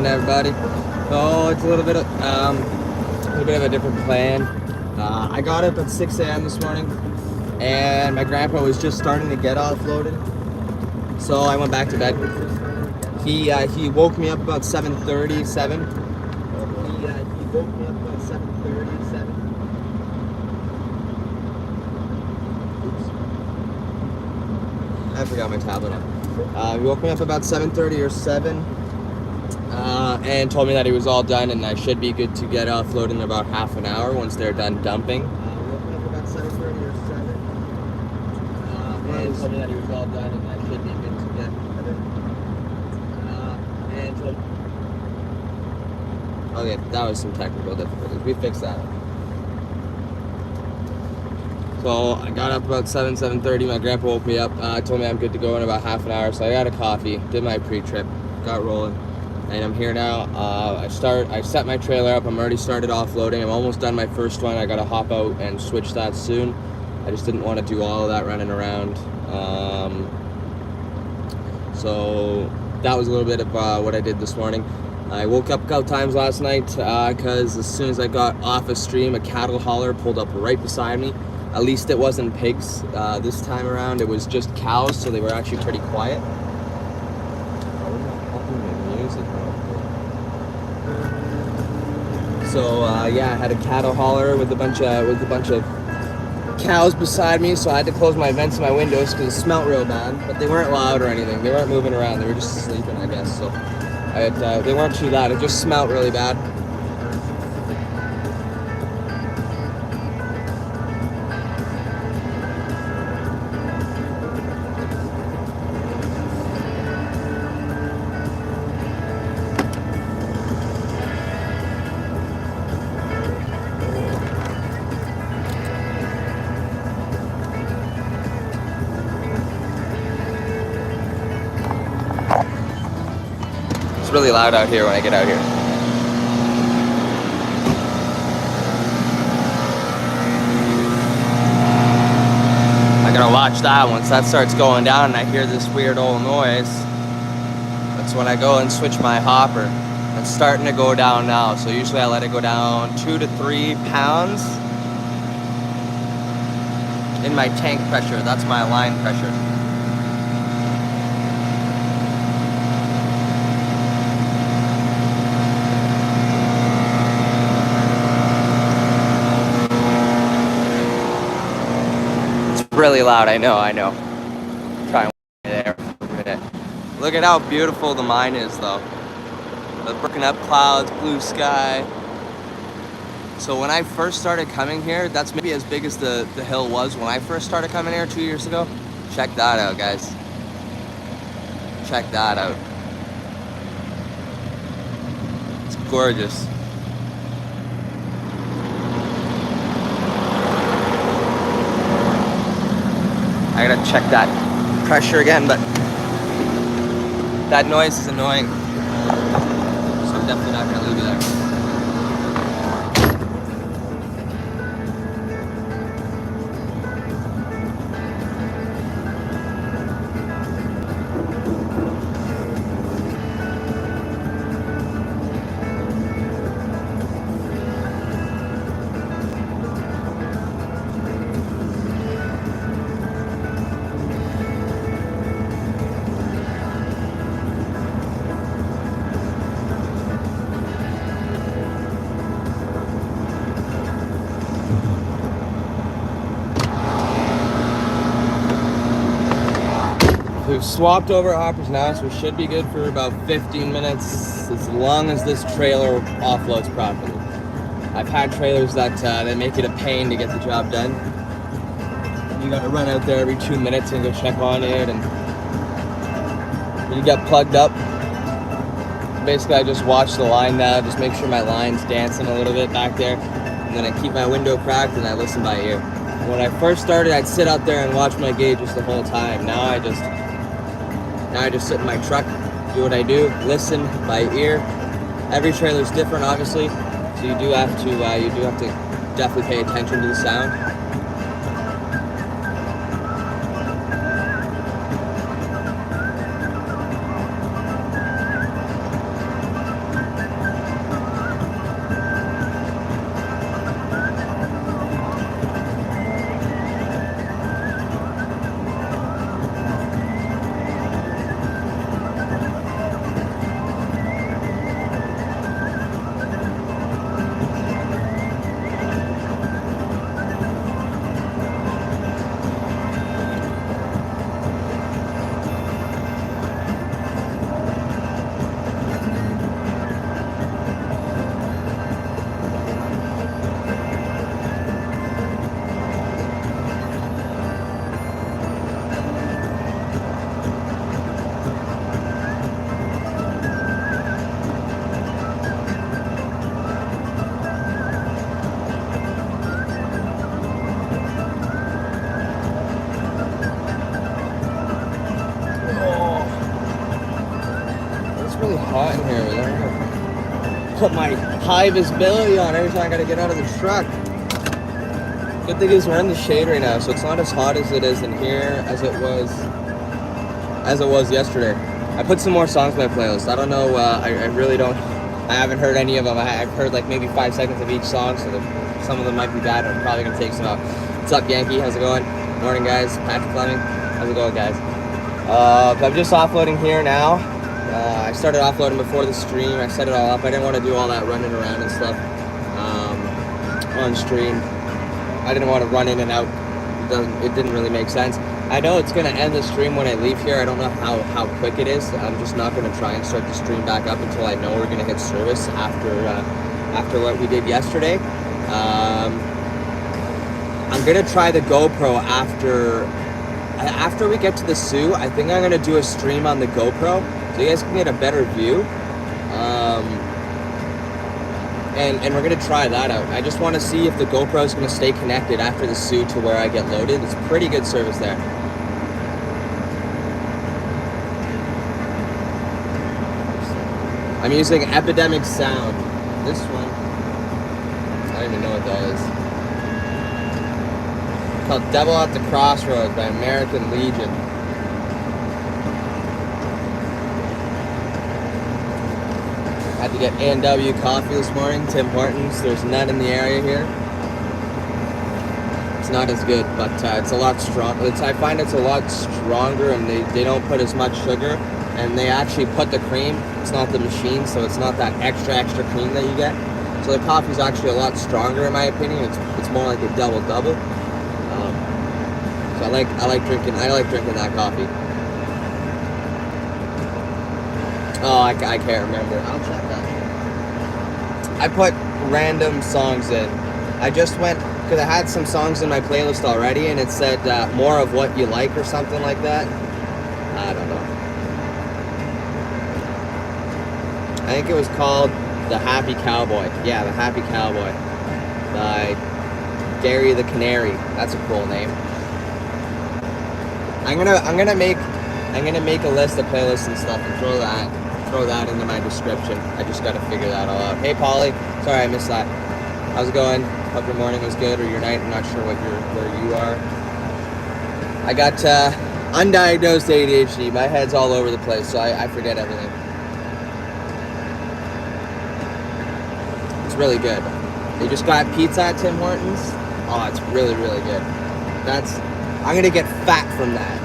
morning, everybody. So it's a little bit of a different plan. I got up at 6 a.m. this morning, and my grandpa was just starting to get offloaded. So I went back to bed. He woke me up about 7:30, 7. He woke me up about 7:30, 7. Oops. I forgot my tablet on. He woke me up about 7:30 or 7. And told me that he was all done and I should be good to get offloaded in about half an hour once they're done dumping. We woke me up about 7:30 or 7. And told me that he was all done and I should be good to get okay, that was some technical difficulties. We fixed that. So I got up about 7:30. My grandpa woke me up, told me I'm good to go in about half an hour. So I got a coffee, did my pre-trip, got rolling. And I'm here now. I set my trailer up. I'm already started offloading. I'm almost done my first one. I gotta hop out and switch that soon. I just didn't want to do all of that running around. So that was a little bit of what I did this morning. I woke up a couple times last night because as soon as I got off a stream, a cattle hauler pulled up right beside me. At least it wasn't pigs this time around. It was just cows, so they were actually pretty quiet. So yeah, I had a cattle hauler with a bunch of cows beside me, so I had to close my vents and my windows because it smelled real bad. But they weren't loud or anything. They weren't moving around. They were just sleeping, I guess. So they weren't too loud. It just smelled really bad. It's really loud out here when I get out here. I gotta watch that once that starts going down and I hear this weird old noise. That's when I go and switch my hopper. It's starting to go down now, so usually I let it go down 2 to 3 pounds in my tank pressure. That's my line pressure. Really loud, I know. Try and there for a minute. Look at how beautiful the mine is, though. The broken up clouds, blue sky. So when I first started coming here, that's maybe as big as the hill was when I first started coming here 2 years ago. Check that out, guys. Check that out. It's gorgeous. I gotta check that pressure again, but that noise is annoying. So I'm definitely not gonna leave you there. We've swapped over hoppers now, so we should be good for about 15 minutes as long as this trailer offloads properly. I've had trailers that make it a pain to get the job done. You gotta run out there every 2 minutes and go check on it, and you get plugged up. Basically, I just watch the line now, just make sure my line's dancing a little bit back there, and then I keep my window cracked and I listen by ear. When I first started, I'd sit out there and watch my gauges the whole time. Now I just sit in my truck, do what I do, listen by ear. Every trailer's different, obviously, so you do have to definitely pay attention to the sound. hot in here. Put my high visibility on every time I gotta get out of the truck. Good thing is we're in the shade right now, so it's not as hot as it is in here as it was yesterday. I put some more songs in my playlist. I don't know. I really don't. I haven't heard any of them. I've heard like maybe 5 seconds of each song, so some of them might be bad. I'm probably gonna take some out. What's up, Yankee? How's it going? Morning, guys. Patrick Fleming. How's it going, guys? I'm just offloading here now. I started offloading before the stream. I set it all up. I didn't want to do all that running around and stuff on stream. I didn't want to run in and out. It didn't really make sense. I know it's going to end the stream when I leave here. I don't know how quick it is. I'm just not going to try and start the stream back up until I know we're going to hit service after what we did yesterday. I'm going to try the GoPro after we get to the Sioux. I think I'm going to do a stream on the GoPro so you guys can get a better view. And we're going to try that out. I just want to see if the GoPro is going to stay connected after the Sioux to where I get loaded. It's pretty good service there. I'm using Epidemic Sound. This one, I don't even know what that is. It's called Devil at the Crossroads by American Legion. Had to get A&W coffee this morning, Tim Hortons. There's none in the area here. It's not as good, but it's a lot stronger. I find it's a lot stronger, and they don't put as much sugar, and they actually put the cream. It's not the machine, so it's not that extra cream that you get. So the coffee's actually a lot stronger, in my opinion. It's more like a double. So I like drinking that coffee. Oh, I can't remember. I'll check that. I put random songs in. I just went, because I had some songs in my playlist already, and it said more of what you like or something like that. I don't know. I think it was called The Happy Cowboy. Yeah, The Happy Cowboy by Gary the Canary. That's a cool name. I'm gonna make a list of playlists and stuff and throw that into my description. I just gotta figure that all out. Hey Polly, sorry I missed that. How's it going? Hope your morning was good or your night. I'm not sure where you are. I got undiagnosed ADHD. My head's all over the place, so I forget everything. It's really good. They just got pizza at Tim Hortons. Oh, it's really, really good. I'm gonna get fat from that.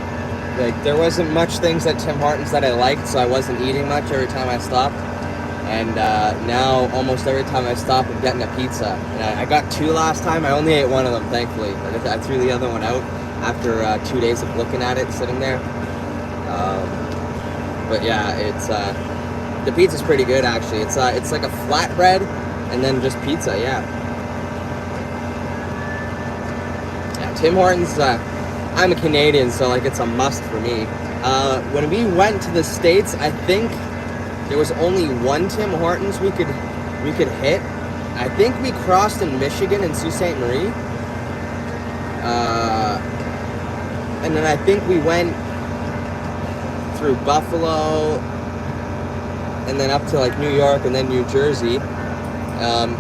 Like, there wasn't much things at Tim Hortons that I liked, so I wasn't eating much every time I stopped. And now, almost every time I stop, I'm getting a pizza. And I got 2 last time. I only ate 1 of them, thankfully. I threw the other one out after 2 days of looking at it, sitting there. But yeah, the pizza's pretty good, actually. It's like a flatbread and then just pizza, yeah. Yeah, Tim Hortons, I'm a Canadian, so like it's a must for me. When we went to the States, I think there was only 1 Tim Hortons we could hit. I think we crossed in Michigan in Sault Ste. Marie. And then I think we went through Buffalo and then up to like New York and then New Jersey.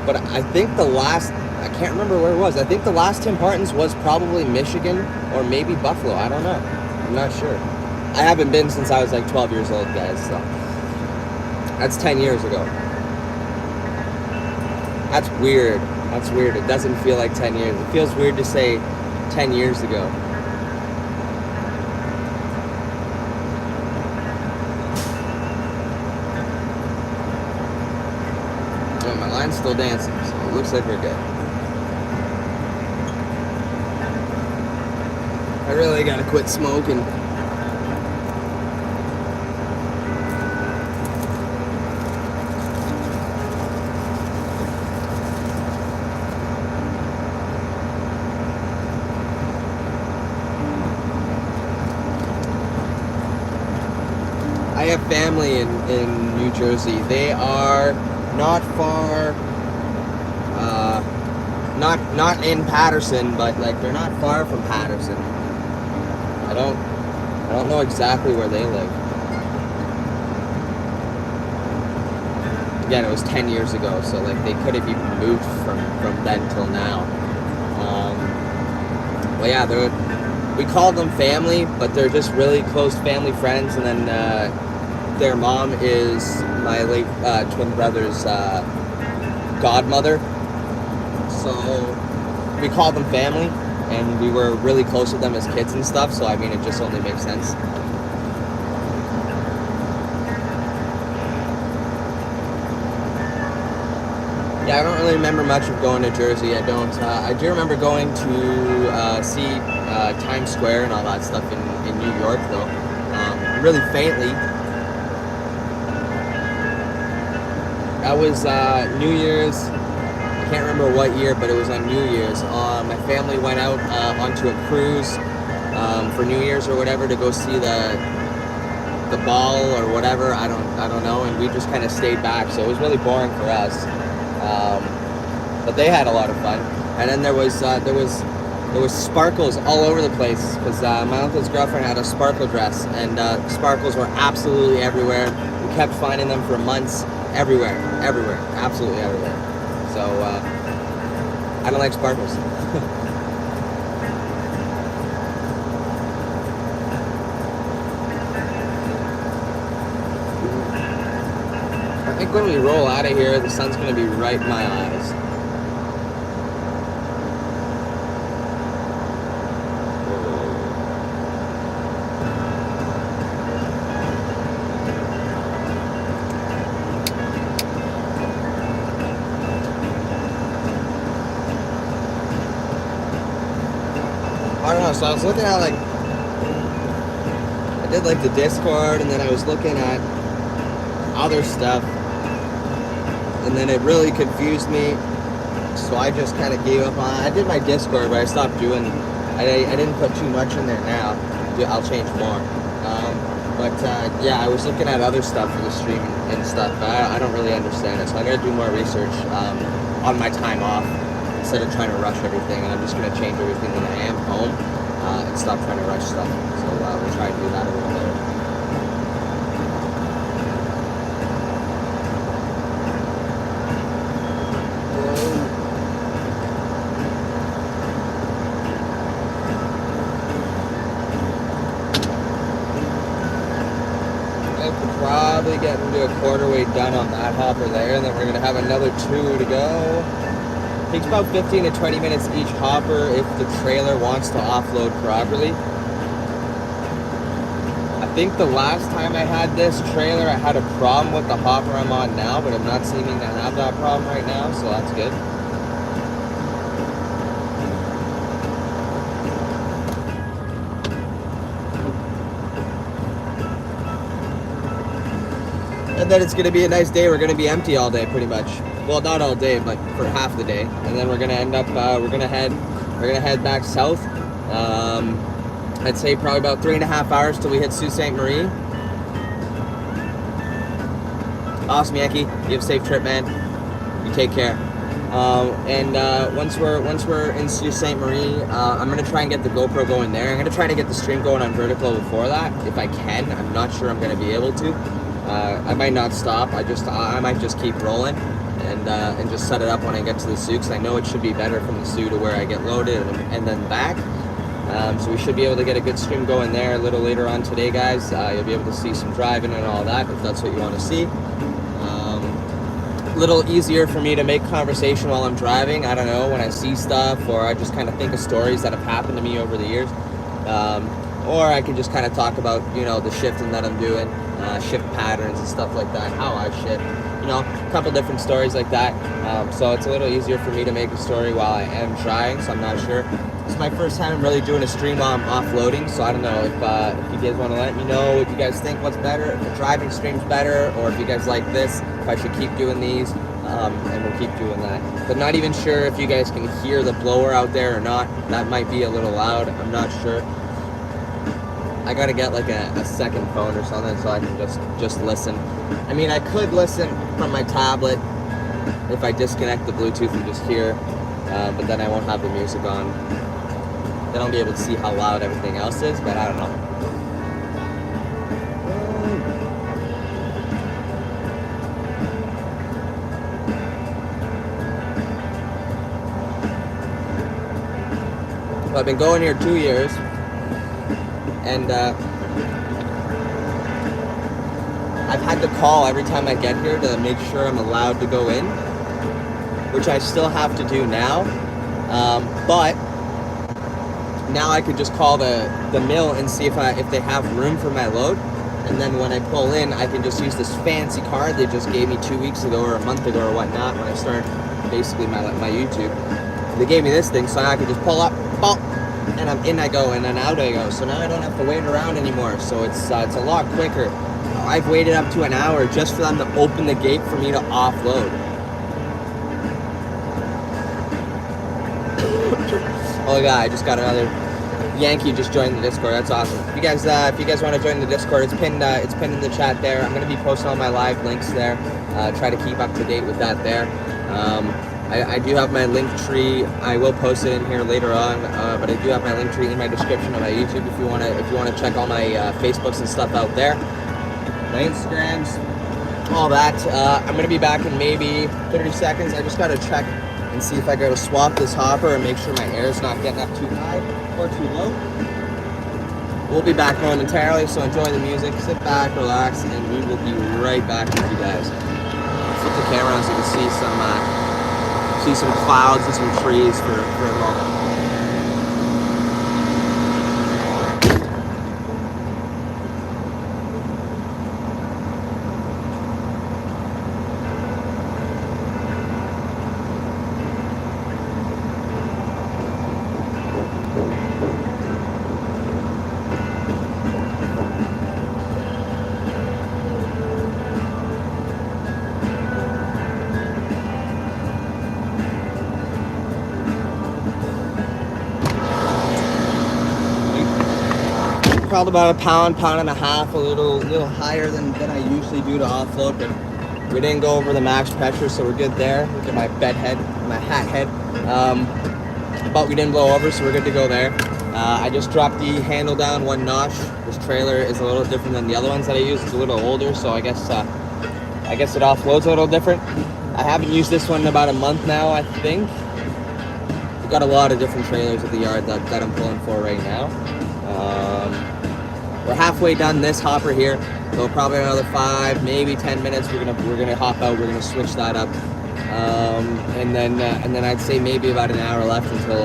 But I think I can't remember where it was. I think the last Tim Hortons was probably Michigan or maybe Buffalo. I don't know. I'm not sure. I haven't been since I was like 12 years old, guys, so that's 10 years ago. That's weird. That's weird. It doesn't feel like 10 years. It feels weird to say 10 years ago. Oh, my line's still dancing, so it looks like we're good. I really gotta quit smoking. I have family in New Jersey. They are not far, not in Patterson, but like they're not far from Patterson. I don't know exactly where they live. again, it was 10 years ago, so like they could have even moved from then till now. Well, yeah, we call them family, but they're just really close family friends. And then their mom is my late twin brother's godmother, so we call them family, and we were really close with them as kids and stuff. So I mean, it just only makes sense. Yeah, I don't really remember much of going to Jersey. I don't. I do remember going to see Times Square and all that stuff in New York, though. Really faintly. That was New Year's. I can't remember what year, but it was on New Year's. My family went out onto a cruise for New Year's or whatever to go see the ball or whatever. I don't know, and we just kind of stayed back. So it was really boring for us. But they had a lot of fun, and then there was sparkles all over the place because my uncle's girlfriend had a sparkle dress, and sparkles were absolutely everywhere. We kept finding them for months, everywhere, absolutely everywhere. So I don't like sparkles. I think when we roll out of here, the sun's going to be right in my eyes. I don't know, so I was looking at I did the Discord, and then I was looking at other stuff. And then it really confused me, so I just kind of gave up on it. I did my Discord, but I stopped doing. I didn't put too much in there now. I'll change more. Yeah, I was looking at other stuff for the stream and stuff, but I don't really understand it. So I'm gonna do more research on my time off instead of trying to rush everything. And I'm just gonna change everything when I am home and stop trying to rush stuff. So we'll try and do that a little later. Probably getting to a quarter way done on that hopper there, and then we're gonna have another 2 to go. Takes about 15 to 20 minutes each hopper if the trailer wants to offload properly. I think the last time I had this trailer, I had a problem with the hopper I'm on now, but I'm not seeming to have that problem right now, so that's good. And then it's going to be a nice day. We're going to be empty all day, pretty much. Well, not all day, but for half the day. And then we're going to end up. We're going to head back south. I'd say probably about 3.5 hours till we hit Sault Ste. Marie. Awesome, Yankee. You have a safe trip, man. You take care. Once we're in Sault Ste. Marie, I'm gonna try and get the GoPro going there. I'm gonna try to get the stream going on vertical before that, if I can. I'm not sure I'm gonna be able to. I might not stop. I might just keep rolling and just set it up when I get to the Sault, because I know it should be better from the Sault to where I get loaded and then back. So we should be able to get a good stream going there a little later on today, guys. You'll be able to see some driving and all that if that's what you want to see. A little easier for me to make conversation while I'm driving. I don't know, when I see stuff, or I just kind of think of stories that have happened to me over the years. Or I can just kind of talk about, the shifting that I'm doing, shift patterns and stuff like that, how I shift, a couple different stories like that. So it's a little easier for me to make a story while I am driving, so I'm not sure. It's my first time really doing a stream while I'm offloading, so I don't know if you guys want to let me know if you guys think what's better, if the driving stream's better, or if you guys like this, if I should keep doing these, and we'll keep doing that. But not even sure if you guys can hear the blower out there or not. That might be a little loud, I'm not sure. I gotta get like a second phone or something so I can just listen. I mean, I could listen from my tablet if I disconnect the Bluetooth and just hear, but then I won't have the music on. Then I'll be able to see how loud everything else is, but I don't know. So I've been going here 2 years, and I've had to call every time I get here to make sure I'm allowed to go in, which I still have to do now. But now I could just call the mill and see if they have room for my load. And then when I pull in, I can just use this fancy card they just gave me 2 weeks ago or a month ago or whatnot when I started basically my YouTube. They gave me this thing so I could just pull up, pop, and I'm in I go, and then out I go. So now I don't have to wait around anymore. So it's a lot quicker. I've waited up to an hour just for them to open the gate for me to offload. Oh yeah, I just got another Yankee just joined the Discord. That's awesome. If you guys want to join the Discord, it's pinned in the chat there. I'm gonna be posting all my live links there. Try to keep up to date with that there. I do have my link tree. I will post it in here later on, but I do have my link tree in my description of my YouTube if you wanna check all my Facebooks and stuff out there, my Instagrams, all that. I'm gonna be back in maybe 30 seconds. I just gotta check and see if I go to swap this hopper and make sure my air is not getting up too high or too low. We'll be back momentarily, so enjoy the music, sit back, relax, and we will be right back with you guys. Flip the camera on so you can see some clouds and some trees for a moment. Probably about a pound and a half, a little higher than I usually do to offload, but we didn't go over the max pressure, so we're good there. Look at my bed head, my hat head. But we didn't blow over, so we're good to go there. I just dropped the handle down 1 notch. This trailer is a little different than the other ones that I use. It's a little older, so I guess it offloads a little different. I haven't used this one in about a month now, I think. We've got a lot of different trailers at the yard that I'm pulling for right now. We're halfway done this hopper here, so probably another 5, maybe 10 minutes. We're gonna hop out. We're gonna switch that up, and then I'd say maybe about an hour left until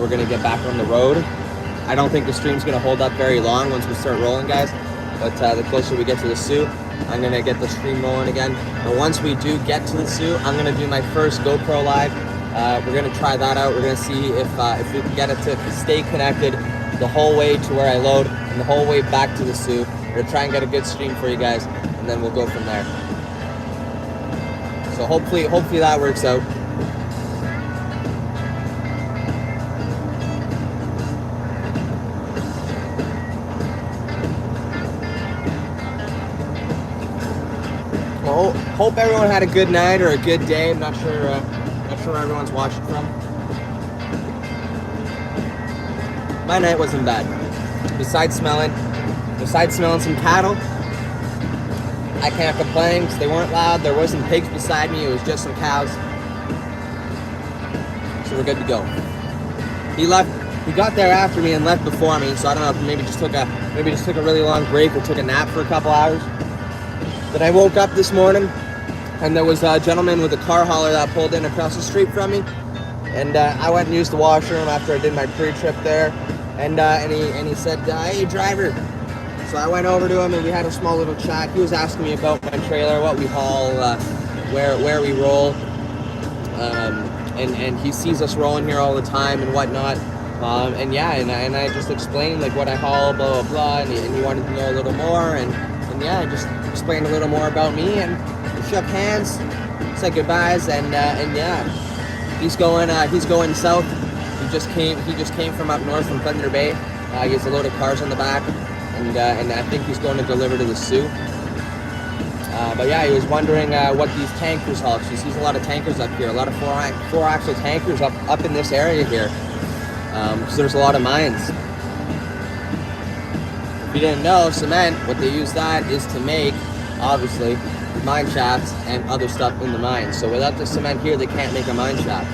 we're gonna get back on the road. I don't think the stream's gonna hold up very long once we start rolling, guys. But the closer we get to the Sioux, I'm gonna get the stream rolling again. And once we do get to the Sioux, I'm gonna do my first GoPro live. We're gonna try that out. We're gonna see if we can get it to stay connected the whole way to where I load and the whole way back to the Sioux. We're gonna try and get a good stream for you guys, and then we'll go from there. So hopefully that works out. Well, hope everyone had a good night or a good day. I'm not sure where everyone's watching from. My night wasn't bad. Besides smelling some cattle, I can't complain because they weren't loud. There wasn't pigs beside me. It was just some cows. So we're good to go. He got there after me and left before me. So I don't know if maybe just took a really long break or took a nap for a couple hours. But I woke up this morning and there was a gentleman with a car hauler that pulled in across the street from me. And I went and used the washroom after I did my pre-trip there. And he said, hey, driver. So I went over to him and we had a small little chat. He was asking me about my trailer, what we haul, where we roll. And he sees us rolling here all the time and whatnot. And I just explained like what I haul, blah, blah, blah. And he wanted to know a little more. And I just explained a little more about me. And we shook hands, said goodbyes. And yeah, he's going south. He just came from up north from Thunder Bay. He has a load of cars on the back, and I think he's going to deliver to the Sioux. But yeah, he was wondering what these tankers haul. He sees a lot of tankers up here, a lot of four-axle tankers up in this area here. So there's a lot of mines. If you didn't know, cement, what they use that is to make, obviously, mine shafts and other stuff in the mine. So without the cement here, they can't make a mine shaft.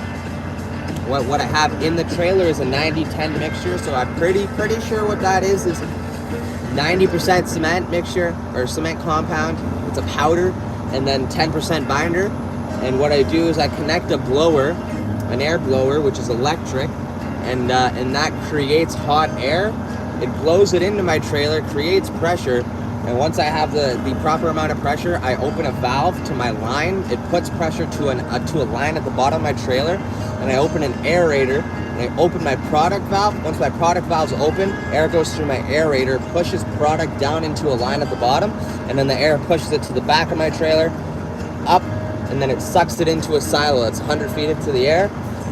what I have in the trailer is a 90-10 mixture, so I'm pretty sure what that is 90% cement mixture or cement compound. It's a powder, and then 10% binder. And what I do is I connect a blower, an air blower, which is electric, and that creates hot air. It blows it into my trailer, creates pressure, and once I have the proper amount of pressure, I open a valve to my line. It puts pressure to a line at the bottom of my trailer, and I open an aerator, and I open my product valve. Once my product valve's open, air goes through my aerator, pushes product down into a line at the bottom, and then the air pushes it to the back of my trailer, up, and then it sucks it into a silo that's 100 feet into the air.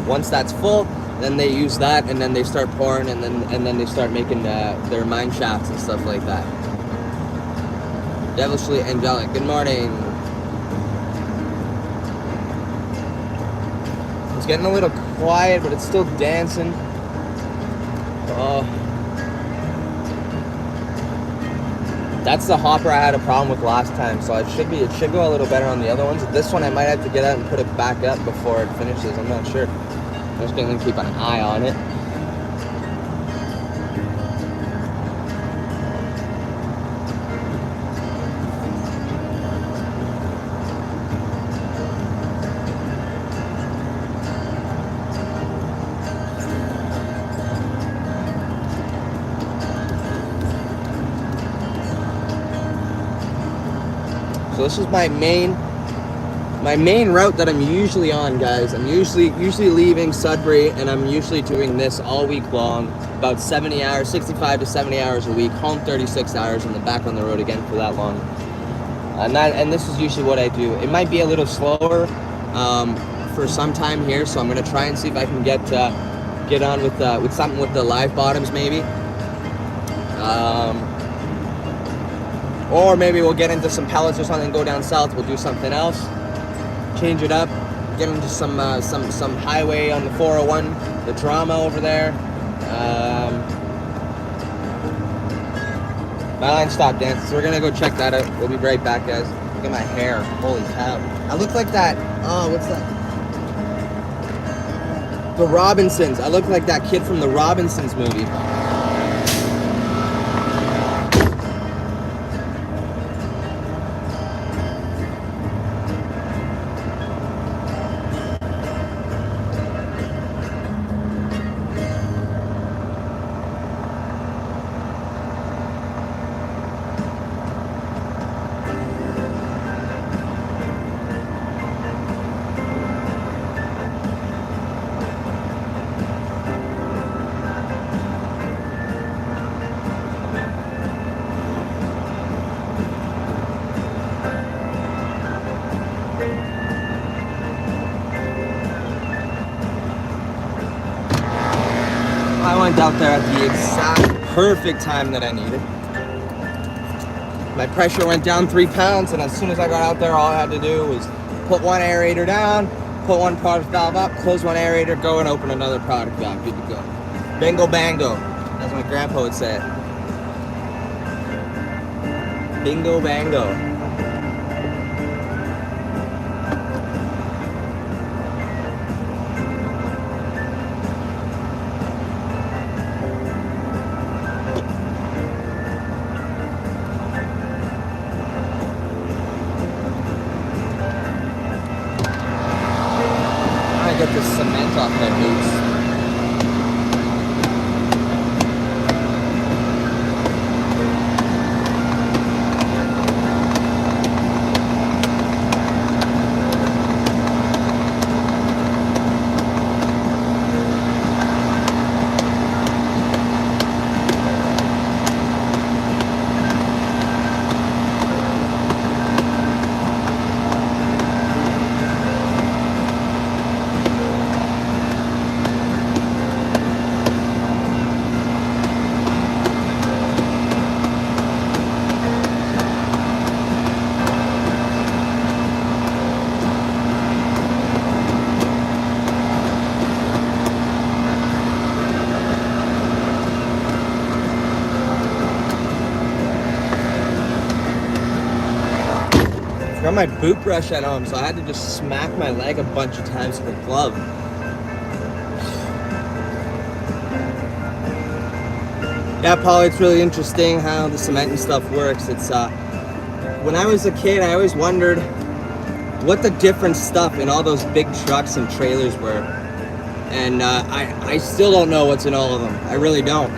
Once that's full, then they use that, and then they start pouring, and then they start making their mine shafts and stuff like that. Devilishly Angelic, good morning. It's getting a little quiet, but it's still dancing. Oh. That's the hopper I had a problem with last time, so it should go a little better on the other ones. This one I might have to get out and put it back up before it finishes. I'm not sure. I'm just going to keep an eye on it. So this is my main route that I'm usually on, guys. I'm usually leaving Sudbury, and I'm usually doing this all week long, about 70 hours, 65 to 70 hours a week, home 36 hours, and then back on the road again for that long. And this is usually what I do. It might be a little slower for some time here, so I'm gonna try and see if I can get on with something with the live bottoms, maybe. Or maybe we'll get into some pellets or something, go down south, we'll do something else, change it up, get into some highway on the 401, the drama over there. My line stopped dancing, so we're gonna go check that out. We'll be right back, guys. Look at my hair, holy cow. I look like that, what's that? The Robinsons. I look like that kid from the Robinsons movie. I went out there at the exact perfect time that I needed. My pressure went down 3 pounds, and as soon as I got out there, all I had to do was put one aerator down, put one product valve up, close one aerator, go and open another product valve. Good to go. Bingo bango, as my grandpa would say it. Bingo bango. Get the cement off my boots. I got my boot brush at home, so I had to just smack my leg a bunch of times with a glove. Yeah, Paul, it's really interesting how the cement and stuff works. It's when I was a kid, I always wondered what the different stuff in all those big trucks and trailers were. And I still don't know what's in all of them. I really don't.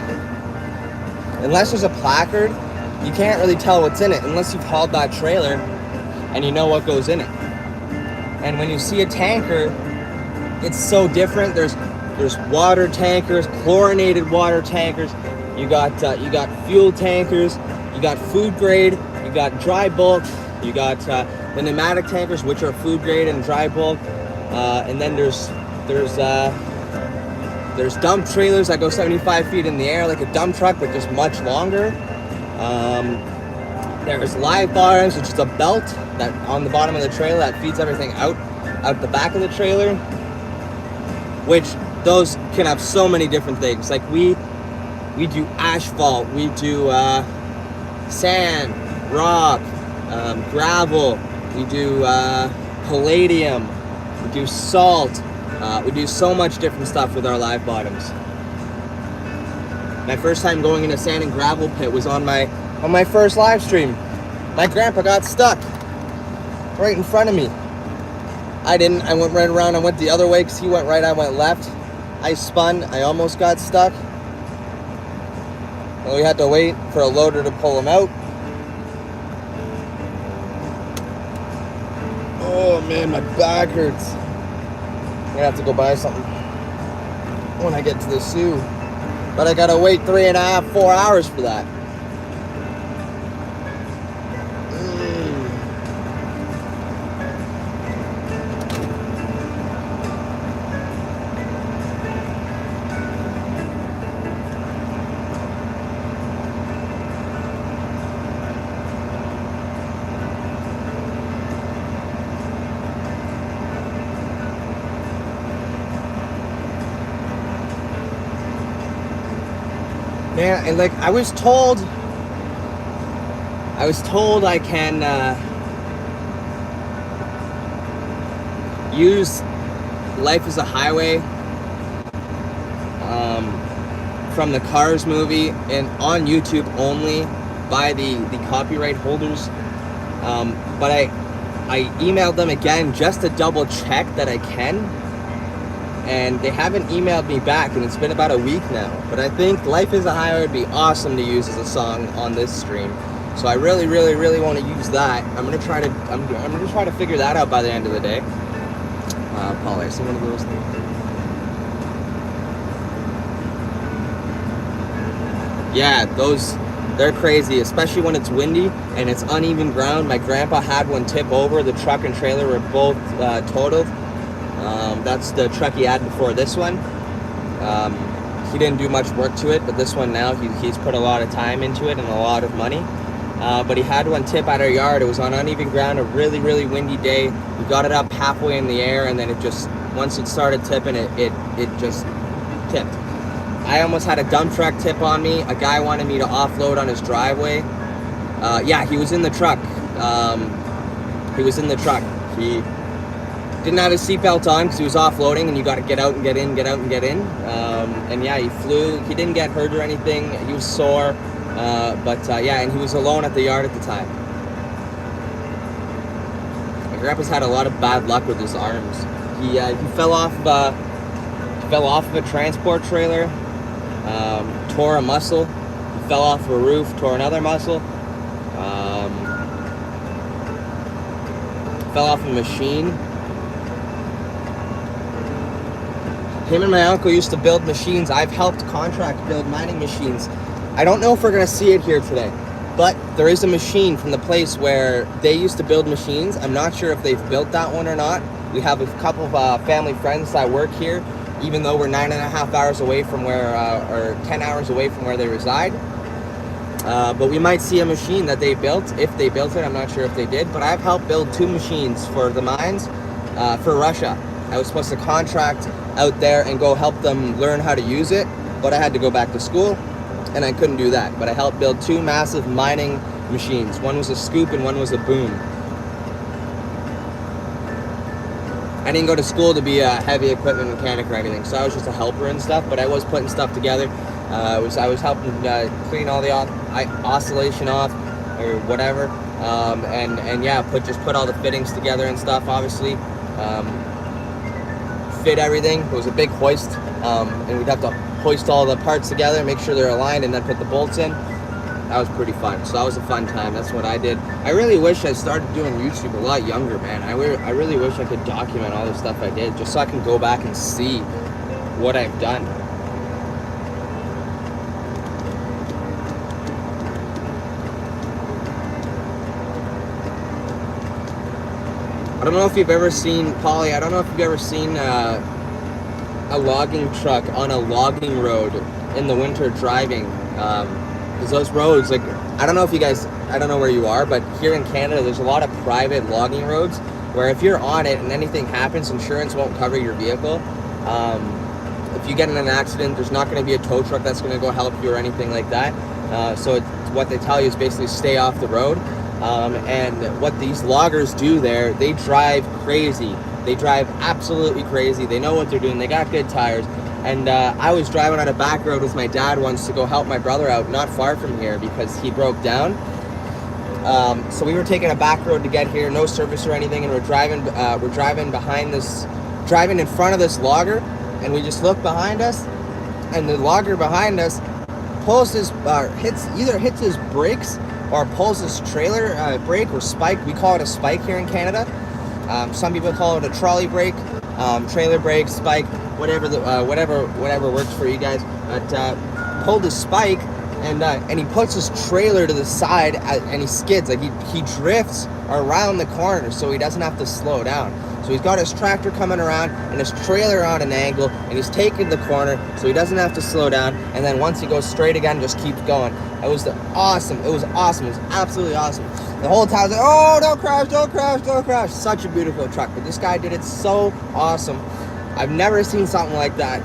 Unless there's a placard, you can't really tell what's in it unless you've hauled that trailer and you know what goes in it. And when you see a tanker, it's so different. There's water tankers, chlorinated water tankers. You got fuel tankers. You got food grade. You got dry bulk. You got the pneumatic tankers, which are food grade and dry bulk. And then there's dump trailers that go 75 feet in the air, like a dump truck, but just much longer. There's live bottoms, which is a belt that on the bottom of the trailer that feeds everything out the back of the trailer, which those can have so many different things. Like we do asphalt, we do sand, rock, gravel, we do palladium, we do salt, we do so much different stuff with our live bottoms. My first time going in a sand and gravel pit was on my first live stream. My grandpa got stuck right in front of me. I didn't. I went right around. I went the other way because he went right. I went left. I spun. I almost got stuck. And we had to wait for a loader to pull him out. Oh man, my back hurts. I'm gonna have to go buy something when I get to the zoo. But I gotta wait 3.5, 4 hours for that. Man, and like I was told I can use Life is a Highway from the Cars movie and on YouTube only by the copyright holders. But I emailed them again just to double check that I can. And they haven't emailed me back, and it's been about a week now. But I think Life is a Highway would be awesome to use as a song on this stream. So I really, really, really want to use that. I'm gonna try to figure that out by the end of the day. Paul, I see one of those things. Yeah, they're crazy, especially when it's windy and it's uneven ground. My grandpa had one tip over. The truck and trailer were both totaled. That's the truck he had before this one. He didn't do much work to it, but this one now, he's put a lot of time into it and a lot of money. But he had one tip at our yard. It was on uneven ground, a really, really windy day. We got it up halfway in the air, and then it just, once it started tipping, it just tipped. I almost had a dump truck tip on me. A guy wanted me to offload on his driveway. Yeah, he was in the truck. He didn't have his seatbelt on because he was offloading, and you got to get out and get in, get out and get in. And yeah, he flew. He didn't get hurt or anything. He was sore, but yeah, and he was alone at the yard at the time. My grandpa's had a lot of bad luck with his arms. He fell off of a transport trailer, tore a muscle. He fell off a roof, tore another muscle. Fell off a machine. Him and my uncle used to build machines. I've helped contract build mining machines. I don't know if we're gonna see it here today, but there is a machine from the place where they used to build machines. I'm not sure if they've built that one or not. We have a couple of family friends that work here, even though we're 9.5 hours away from where, or 10 hours away from where they reside. But we might see a machine that they built. If they built it, I'm not sure if they did, but I've helped build 2 machines for the mines for Russia. I was supposed to contract out there and go help them learn how to use it, but I had to go back to school and I couldn't do that. But I helped build 2 massive mining machines. One was a scoop and one was a boom. I didn't go to school to be a heavy equipment mechanic or anything, so I was just a helper and stuff, but I was putting stuff together. I was helping clean all the oscillation off or whatever, and yeah, put all the fittings together and stuff. Obviously, fit everything. It was a big hoist, and we'd have to hoist all the parts together, make sure they're aligned, and then put the bolts in. That was pretty fun. So that was a fun time. That's what I did. I really wish I started doing YouTube a lot younger, man. I really wish I could document all the stuff I did, just so I can go back and see what I've done. I don't know if you've ever seen, Polly, I don't know if you've ever seen a logging truck on a logging road in the winter driving. Because those roads, like, I don't know if you guys, I don't know where you are, but here in Canada, there's a lot of private logging roads where if you're on it and anything happens, insurance won't cover your vehicle. If you get in an accident, there's not going to be a tow truck that's going to go help you or anything like that. So what they tell you is basically stay off the road. And what these loggers do there, they drive crazy. They drive absolutely crazy. They know what they're doing. They got good tires. And I was driving on a back road with my dad once to go help my brother out, not far from here, because he broke down. So we were taking a back road to get here, no service or anything, and we're driving in front of this logger, and we just look behind us, and the logger behind us pulls his hits his brakes or pulls his trailer brake or spike. We call it a spike here in Canada. Some people call it a trolley brake, trailer brake, spike, whatever works for you guys. But pulled his spike, and he puts his trailer to the side, and he skids, like he drifts around the corner so he doesn't have to slow down. So he's got his tractor coming around and his trailer on an angle, and he's taking the corner so he doesn't have to slow down, and then once he goes straight again, just keeps going. It was awesome. It was absolutely awesome. The whole time I was like, oh, don't crash. Such a beautiful truck. But this guy did it so awesome. I've never seen something like that.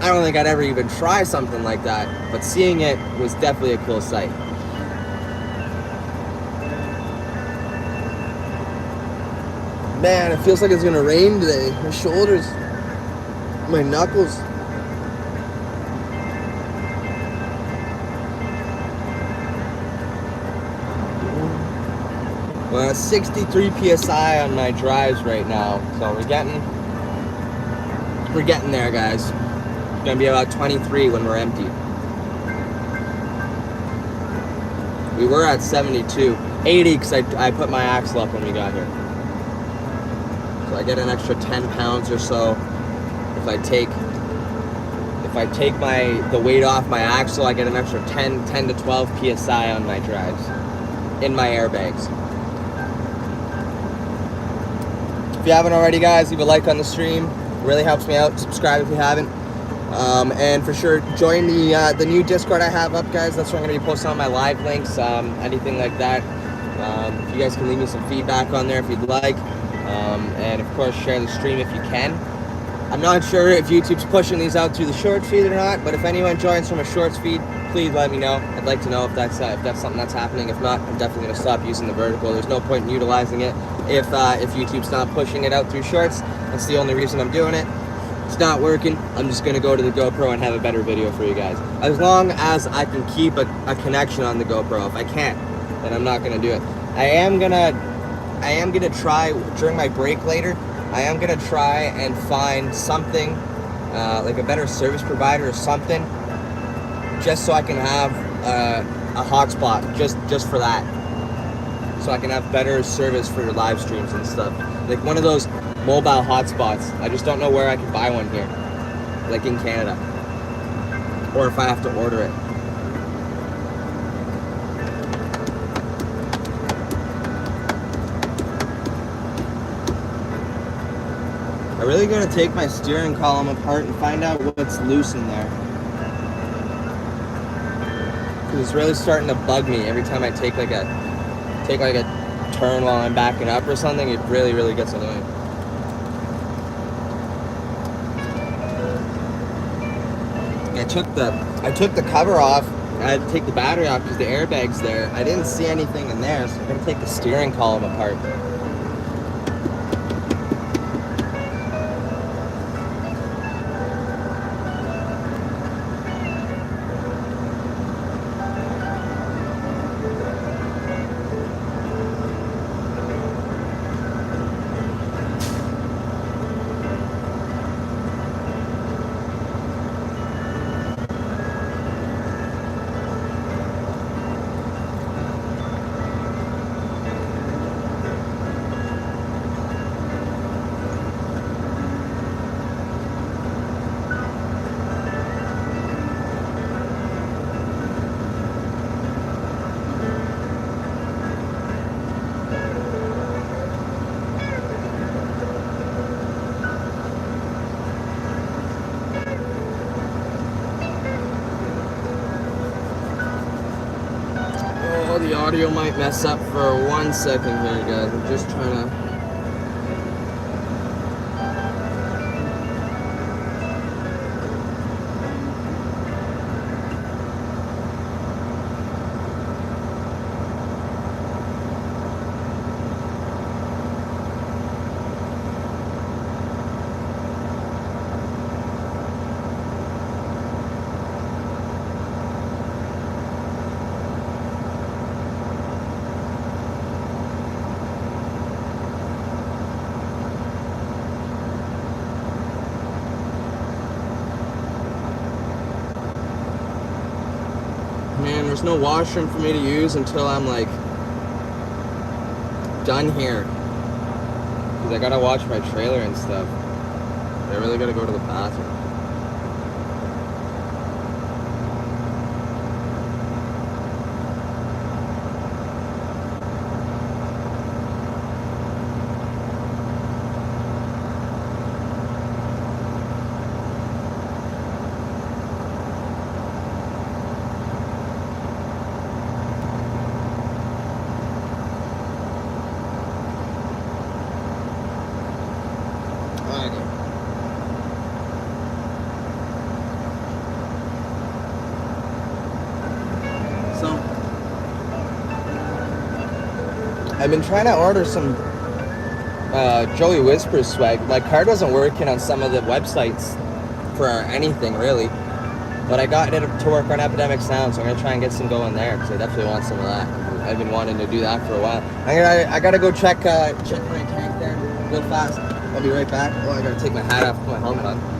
I don't think I'd ever even try something like that, but seeing it was definitely a cool sight. Man, it feels like it's gonna rain today. My shoulders, my knuckles. Well, 63 PSI on my drives right now, so we're getting there, guys. It's gonna be about 23 when we're empty. We were at 72, 80 because I put my axle up when we got here. So I get an extra 10 pounds or so if I take the weight off my axle. I get an extra 10 to 12 PSI on my drives in my airbags. If you haven't already, guys, leave a like on the stream. It really helps me out. Subscribe if you haven't. And for sure, join the new Discord I have up, guys. That's where I'm going to be posting on my live links, anything like that. If you guys can leave me some feedback on there if you'd like. And of course, share the stream if you can. I'm not sure if YouTube's pushing these out through the shorts feed or not, but if anyone joins from a shorts feed, please let me know. I'd like to know if that's something that's happening. If not, I'm definitely going to stop using the vertical. There's no point in utilizing it if YouTube's not pushing it out through shorts. That's the only reason I'm doing it. It's not working. I'm just going to go to the GoPro and have a better video for you guys. As long as I can keep a connection on the GoPro. If I can't, then I'm not going to do it. I am gonna try during my break later. I am gonna try and find something like a better service provider or something, just so I can have a hotspot just for that, so I can have better service for your live streams and stuff. Like one of those mobile hotspots. I just don't know where I can buy one here, like in Canada, or if I have to order it. I'm really gonna take my steering column apart and find out what's loose in there. Cause it's really starting to bug me every time I take like a turn while I'm backing up or something. It really gets annoying. I took the cover off. I had to take the battery off because the airbag's there. I didn't see anything in there, so I'm gonna take the steering column apart. the audio might mess up for 1 second here, guys. I'm just trying to... Man, there's no washroom for me to use until I'm like done here. Because I gotta watch my trailer and stuff. I really gotta go to the bathroom. I've been trying to order some Joey Whispers swag. My card wasn't working on some of the websites for anything really, but I got it to work on Epidemic Sound, so I'm gonna try and get some going there because I definitely want some of that. I've been wanting to do that for a while. I gotta go check my tank there real fast. I'll be right back. Oh, I gotta take my hat off, put my helmet on.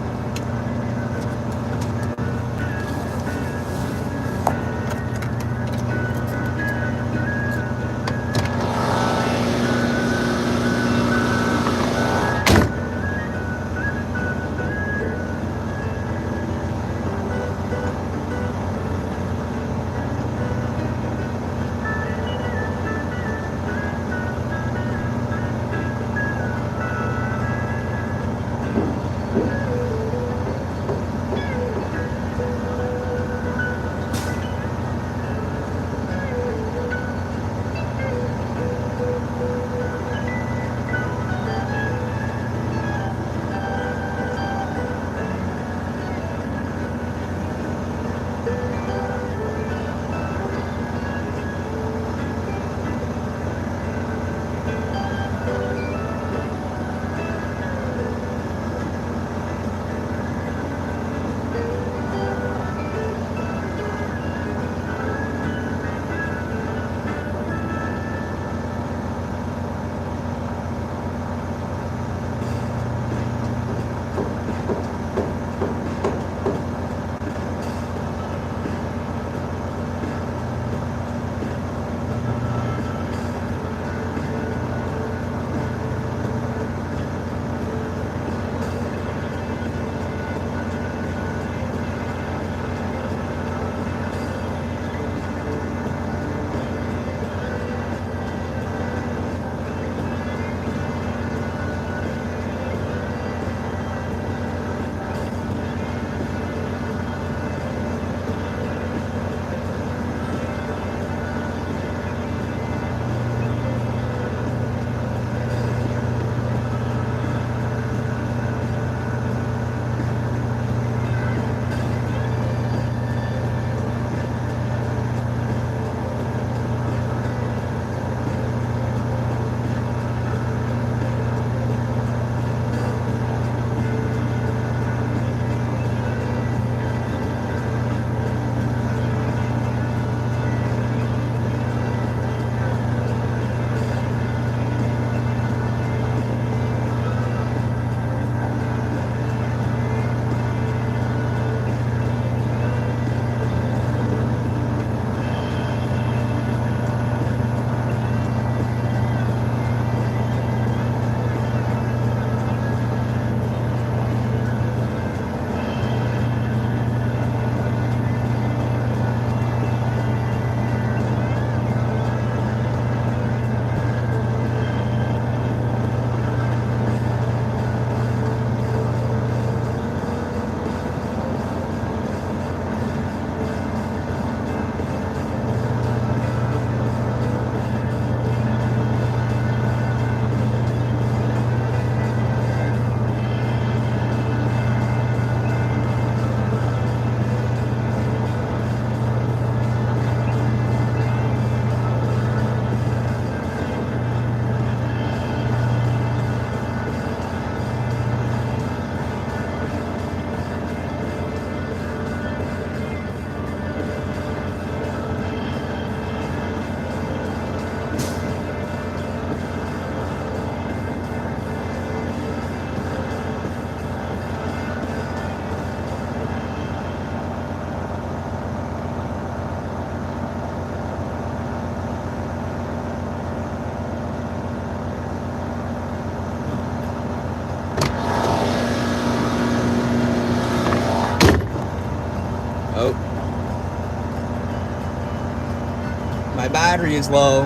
My battery is low.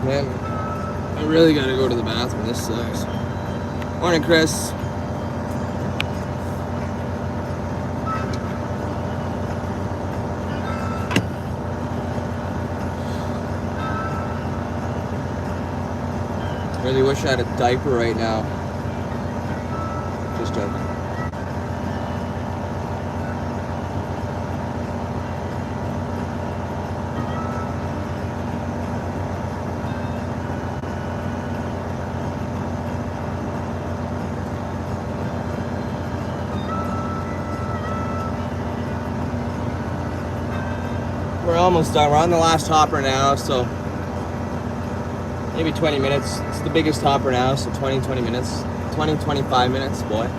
Man, I really gotta go to the bathroom. This sucks. Morning, Chris. Really wish I had a diaper right now. Just joking. We're almost done. We're on the last hopper now, so maybe 20 minutes. It's the biggest hopper now, so 20 minutes. 25 minutes, boy.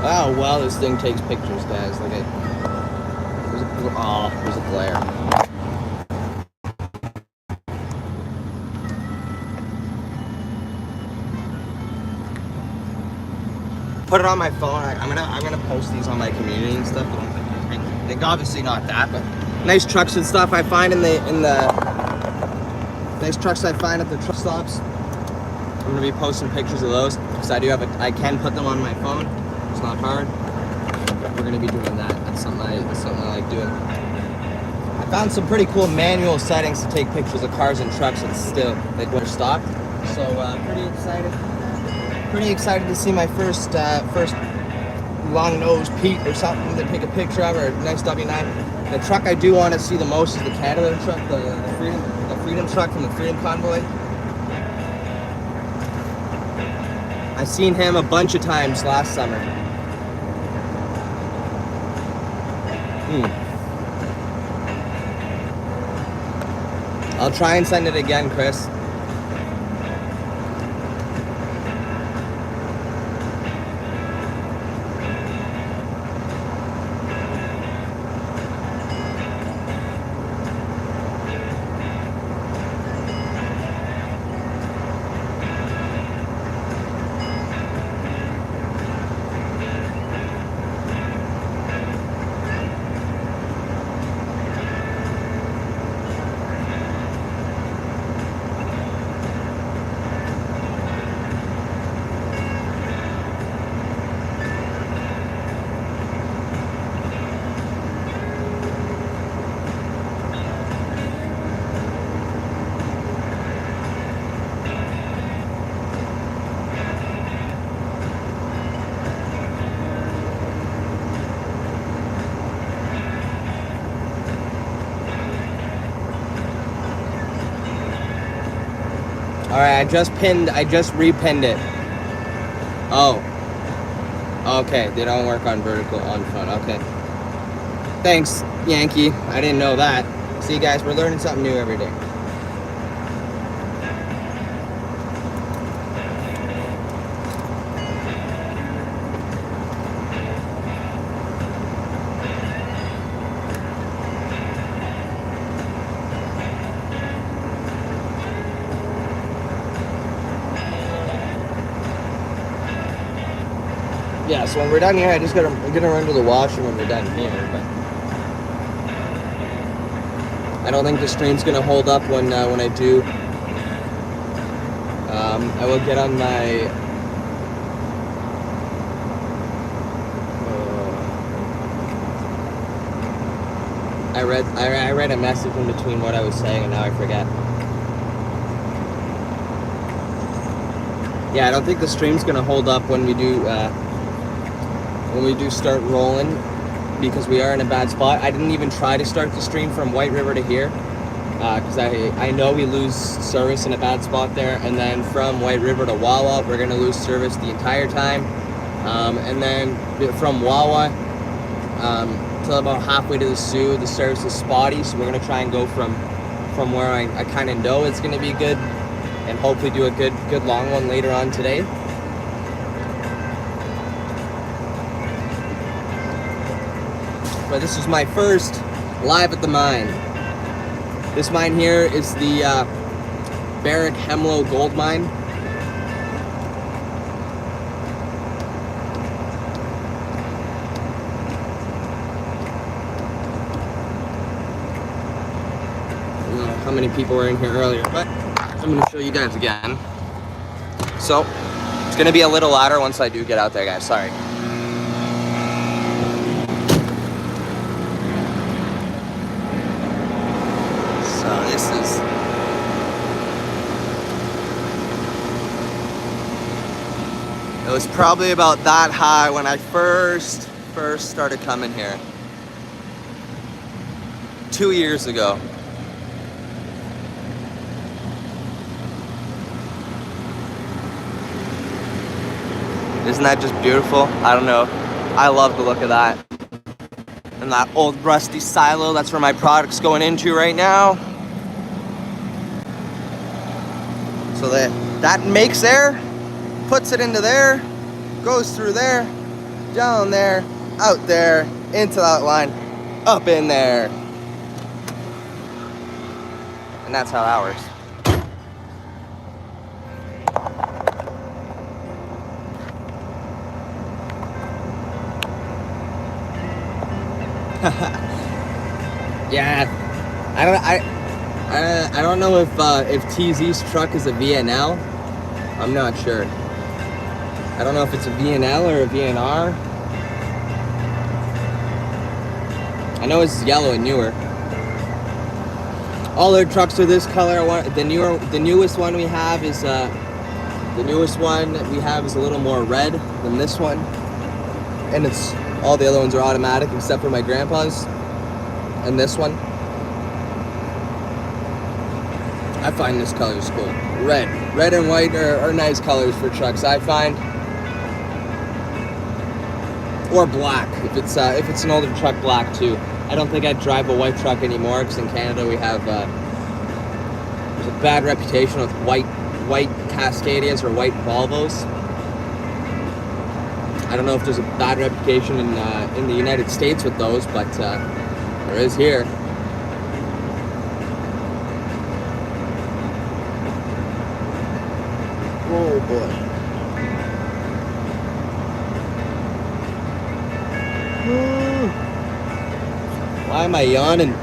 Wow, well, this thing takes pictures, guys. Like, there's a glare. Put it on my phone. I'm gonna post these on my community and stuff. Like, obviously not that, but nice trucks and stuff I find in the nice trucks I find at the truck stops. I'm gonna be posting pictures of those because I can put them on my phone. It's not hard. We're gonna be doing that. That's something I like doing. I found some pretty cool manual settings to take pictures of cars and trucks and still like when they're stopped. So pretty excited. Pretty excited to see my first long nose Pete or something to take a picture of, or a nice W9. The truck I do want to see the most is the Canada truck, the Freedom truck from the Freedom Convoy. I've seen him a bunch of times last summer. I'll try and send it again, Chris. Alright, I just repinned it. Oh. Okay, they don't work on vertical on phone. Okay. Thanks, Yankee. I didn't know that. See, guys, we're learning something new every day. Yeah, so when we're done here, I'm gonna run to the washroom when we're done here, but I don't think the stream's gonna hold up when I do. I will get on my I read a message in between what I was saying, and now I forget. Yeah, I don't think the stream's gonna hold up when we do start rolling, because we are in a bad spot. I didn't even try to start the stream from White River to here, because I know we lose service in a bad spot there, and then from White River to Wawa, we're gonna lose service the entire time, and then from Wawa till about halfway to the Sioux, the service is spotty, so we're gonna try and go from where I kind of know it's gonna be good, and hopefully do a good long one later on today. But this is my first live at the mine. This mine here is the Barrick Hemlo Gold Mine. I don't know how many people were in here earlier, but I'm going to show you guys again. So, it's going to be a little louder once I do get out there, guys. Sorry. It was probably about that high when I first started coming here 2 years ago. Isn't that just beautiful? I don't know. I love the look of that. And that old rusty silo, that's where my product's going into right now. So that makes air, puts it into there, goes through there, down there, out there, into that line, up in there. And that's how that works. Yeah, I don't know if TZ's truck is a VNL. I'm not sure. I don't know if it's a VNL or a VNR. I know it's yellow and newer. All their trucks are this color. The newest one we have is a little more red than this one, and it's all the other ones are automatic except for my grandpa's and this one. I find this color is cool. Red and white are nice colors for trucks, I find. Or black, if it's an older truck, black too. I don't think I'd drive a white truck anymore, because in Canada we have there's a bad reputation with white Cascadias or white Volvos. I don't know if there's a bad reputation in the United States with those, but there is here. Oh boy. Why am I yawning?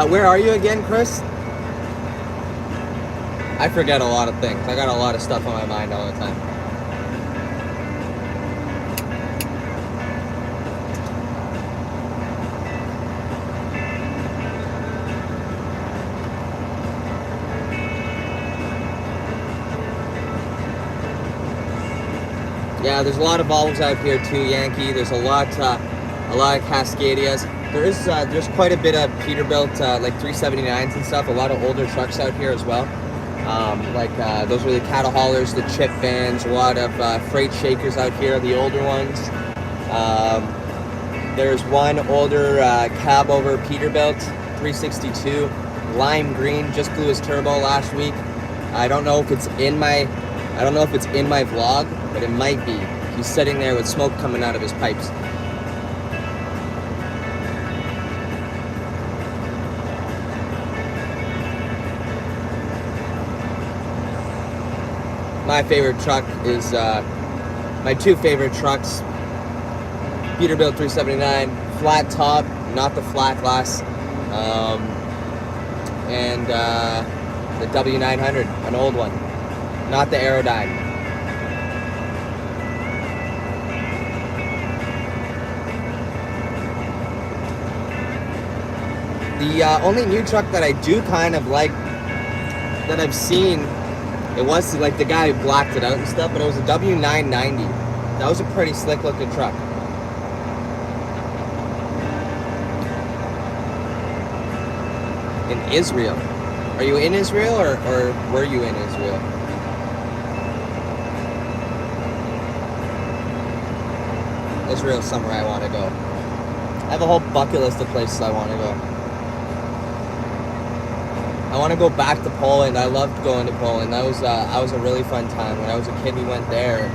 Where are you again, Chris? I forget a lot of things. I got a lot of stuff on my mind all the time. Yeah, there's a lot of Volvos out here too, Yankee. There's a lot of Cascadias. There's quite a bit of Peterbilt, like 379s and stuff. A lot of older trucks out here as well. Those are the cattle haulers, the chip vans. A lot of freight shakers out here, the older ones. There's one older cab over Peterbilt, 362, lime green. Just blew his turbo last week. I don't know if it's in my vlog, but it might be. He's sitting there with smoke coming out of his pipes. My favorite truck is, my two favorite trucks, Peterbilt 379, flat top, not the flat glass, and the W900, an old one, not the Aerodyne. The only new truck that I do kind of like that I've seen, it was like the guy who blacked it out and stuff, but it was a W990. That was a pretty slick looking truck. In Israel. Are you in Israel or were you in Israel? Israel's somewhere I want to go. I have a whole bucket list of places I want to go. I want to go back to Poland. I loved going to Poland. That was a really fun time. When I was a kid, we went there,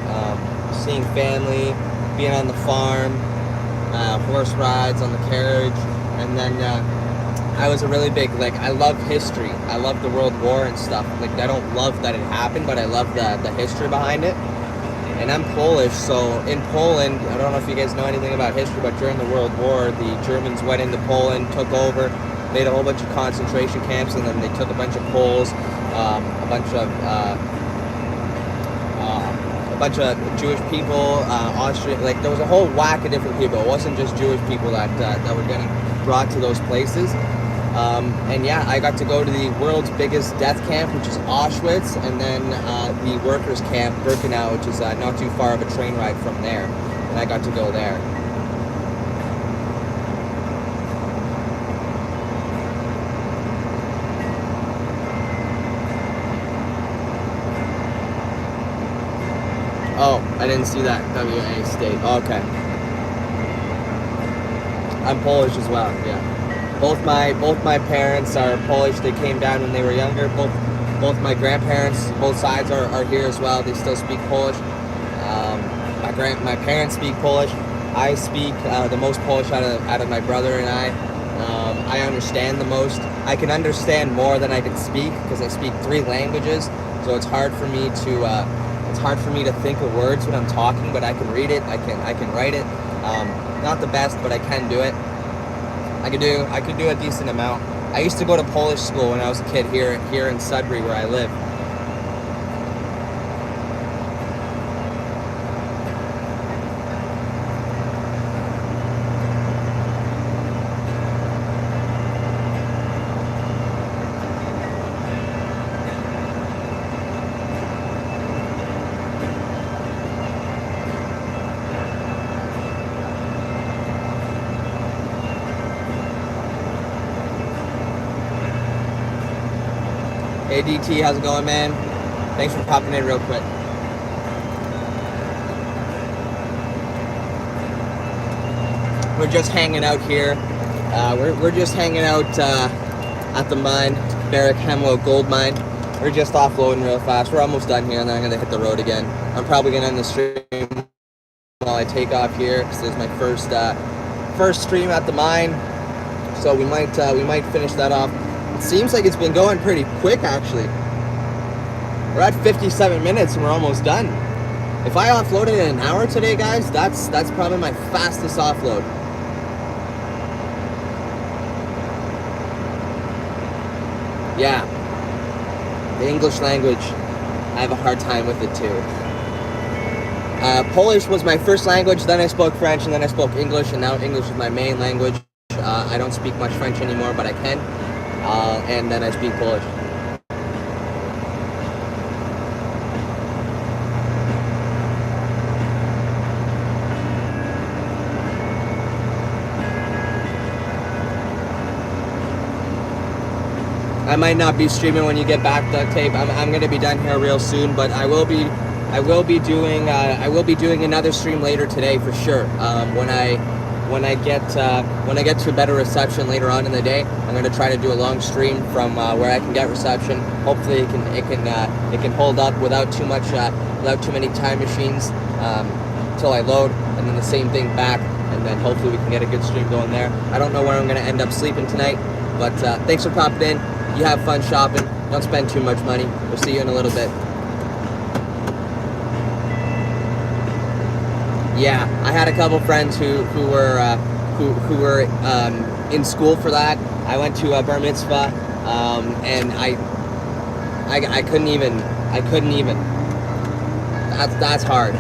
seeing family, being on the farm, horse rides on the carriage, and then I was a really big, like, I love history. I love the World War and stuff. Like, I don't love that it happened, but I love the history behind it. And I'm Polish, so in Poland, I don't know if you guys know anything about history, but during the World War, the Germans went into Poland, took over, made a whole bunch of concentration camps, and then they took a bunch of Poles, a bunch of Jewish people, Austrian, like there was a whole whack of different people. It wasn't just Jewish people that were getting brought to those places. And yeah, I got to go to the world's biggest death camp, which is Auschwitz, and then the workers' camp, Birkenau, which is not too far of a train ride from there. And I got to go there. Oh, I didn't see that. WA state. Okay. I'm Polish as well, yeah. Both my parents are Polish. They came down when they were younger. Both my grandparents, both sides are here as well. They still speak Polish. My parents speak Polish. I speak the most Polish out of my brother and I. I understand the most. I can understand more than I can speak because I speak 3 languages. So it's hard for me to think of words when I'm talking, but I can read it. I can write it. Not the best, but I can do it. I could do a decent amount. I used to go to Polish school when I was a kid here in Sudbury, where I live. Hey DT, how's it going, man? Thanks for popping in real quick. We're just hanging out here. We're just hanging out at the mine, Barrick Hemlo Gold Mine. We're just offloading real fast. We're almost done here, and then I'm gonna hit the road again. I'm probably gonna end the stream while I take off here because this is my first stream at the mine. So we might finish that off. It seems like it's been going pretty quick, actually. We're at 57 minutes and we're almost done. If I offloaded in an hour today, guys, that's probably my fastest offload. Yeah. The English language, I have a hard time with it too. Polish was my first language, then I spoke French, and then I spoke English, and now English is my main language. I don't speak much French anymore, but I can. And then I speak Polish. I might not be streaming when you get back, Duct Tape. I'm going to be done here real soon, but I will be doing another stream later today for sure. When I get to a better reception later on in the day, I'm going to try to do a long stream from where I can get reception. Hopefully it can hold up without too many time machines. till I load, and then the same thing back, and then hopefully we can get a good stream going there. I don't know where I'm going to end up sleeping tonight, but thanks for popping in. You have fun shopping. Don't spend too much money. We'll see you in a little bit. Yeah, I had a couple friends who were in school for that. I went to a bar mitzvah, and I couldn't even. That's hard.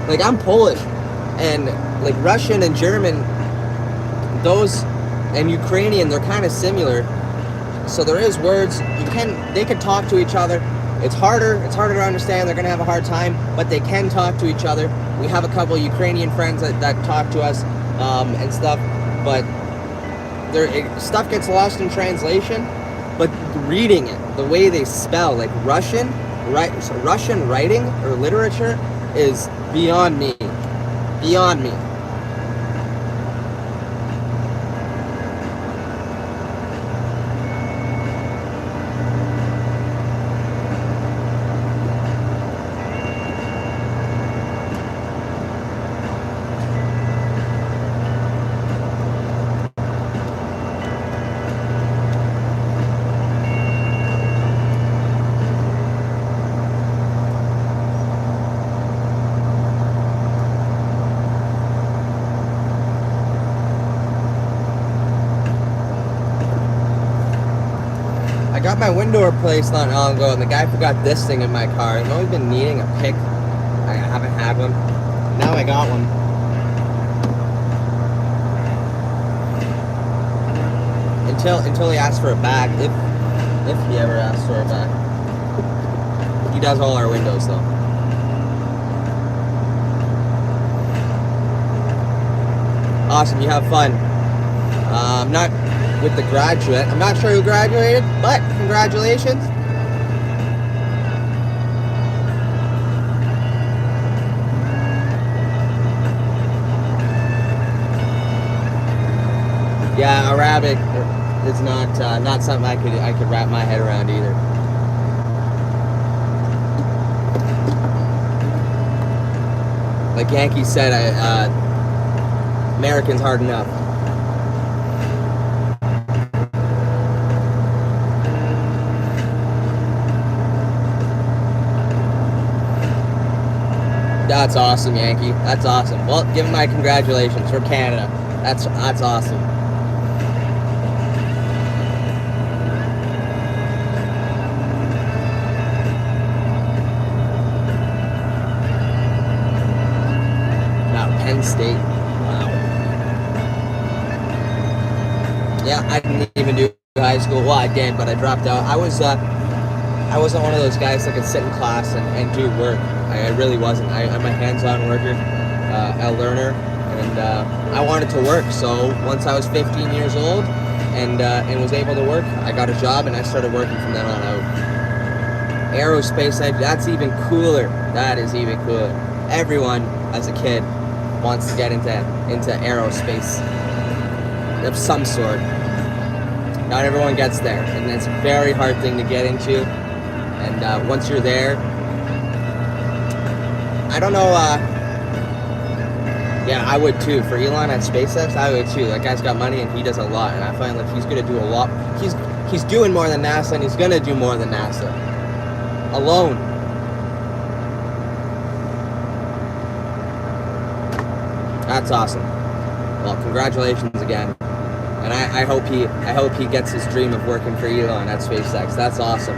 Like I'm Polish, and like Russian and German, those, and Ukrainian, they're kind of similar. So there is words they can talk to each other. It's harder to understand. They're gonna have a hard time, but they can talk to each other. We have a couple of Ukrainian friends that talk to us and stuff, but stuff gets lost in translation. But reading it, the way they spell, like Russian writing or literature is beyond me. Beyond me. I got my window replaced not long ago, and the guy forgot this thing in my car. I've always been needing a pick. I haven't had one. Now I got one. Until he asks for a bag, if he ever asks for a bag. He does all our windows though. Awesome, you have fun. Not with the graduate. I'm not sure who graduated, but congratulations. Yeah, Arabic is not something I could wrap my head around either. Like Yankee said, American's hard enough. That's awesome, Yankee. That's awesome. Well, give him my congratulations for Canada. That's awesome. Wow, Penn State. Wow. Yeah, I didn't even do high school. Well, I did, but I dropped out. I wasn't one of those guys that could sit in class and do work. I really wasn't. I'm a hands-on worker, a learner, and I wanted to work. So once I was 15 years old and was able to work, I got a job and I started working from then on out. Aerospace, that's even cooler. That is even cooler. Everyone, as a kid, wants to get into aerospace of some sort. Not everyone gets there, and it's a very hard thing to get into. And once you're there, I don't know, yeah, I would too. For Elon at SpaceX, I would too. That guy's got money and he does a lot, and I find like he's gonna do a lot. He's doing more than NASA, and he's gonna do more than NASA. Alone. That's awesome. Well, congratulations again. And I hope he gets his dream of working for Elon at SpaceX. That's awesome.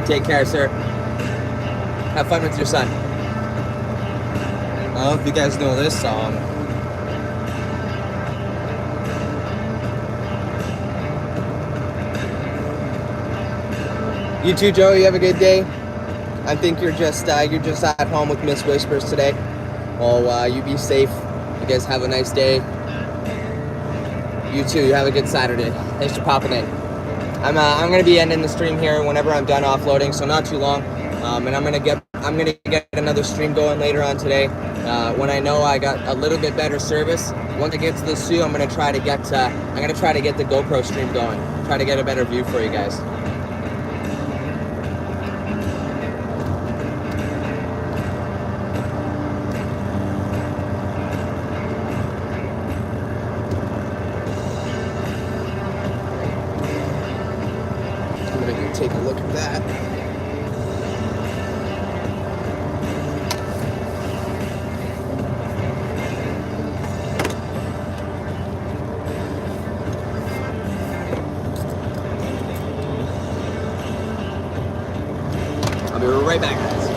Take care, sir. Have fun with your son. I don't know if you guys know this song. You too, Joe. You have a good day. I think you're just at home with Miss Whispers today. Well, you be safe. You guys have a nice day. You too. You have a good Saturday. Thanks for popping in. I'm gonna be ending the stream here whenever I'm done offloading, so not too long. And I'm I'm gonna get another stream going later on today. When I know I got a little bit better service, once I get to the zoo, I'm gonna try to get the GoPro stream going. Try to get a better view for you guys. I'm gonna take a look at that. I'll be right back, guys.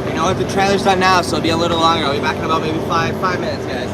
You know what? The trailer's done now, so it'll be a little longer. I'll be back in about maybe five minutes, guys.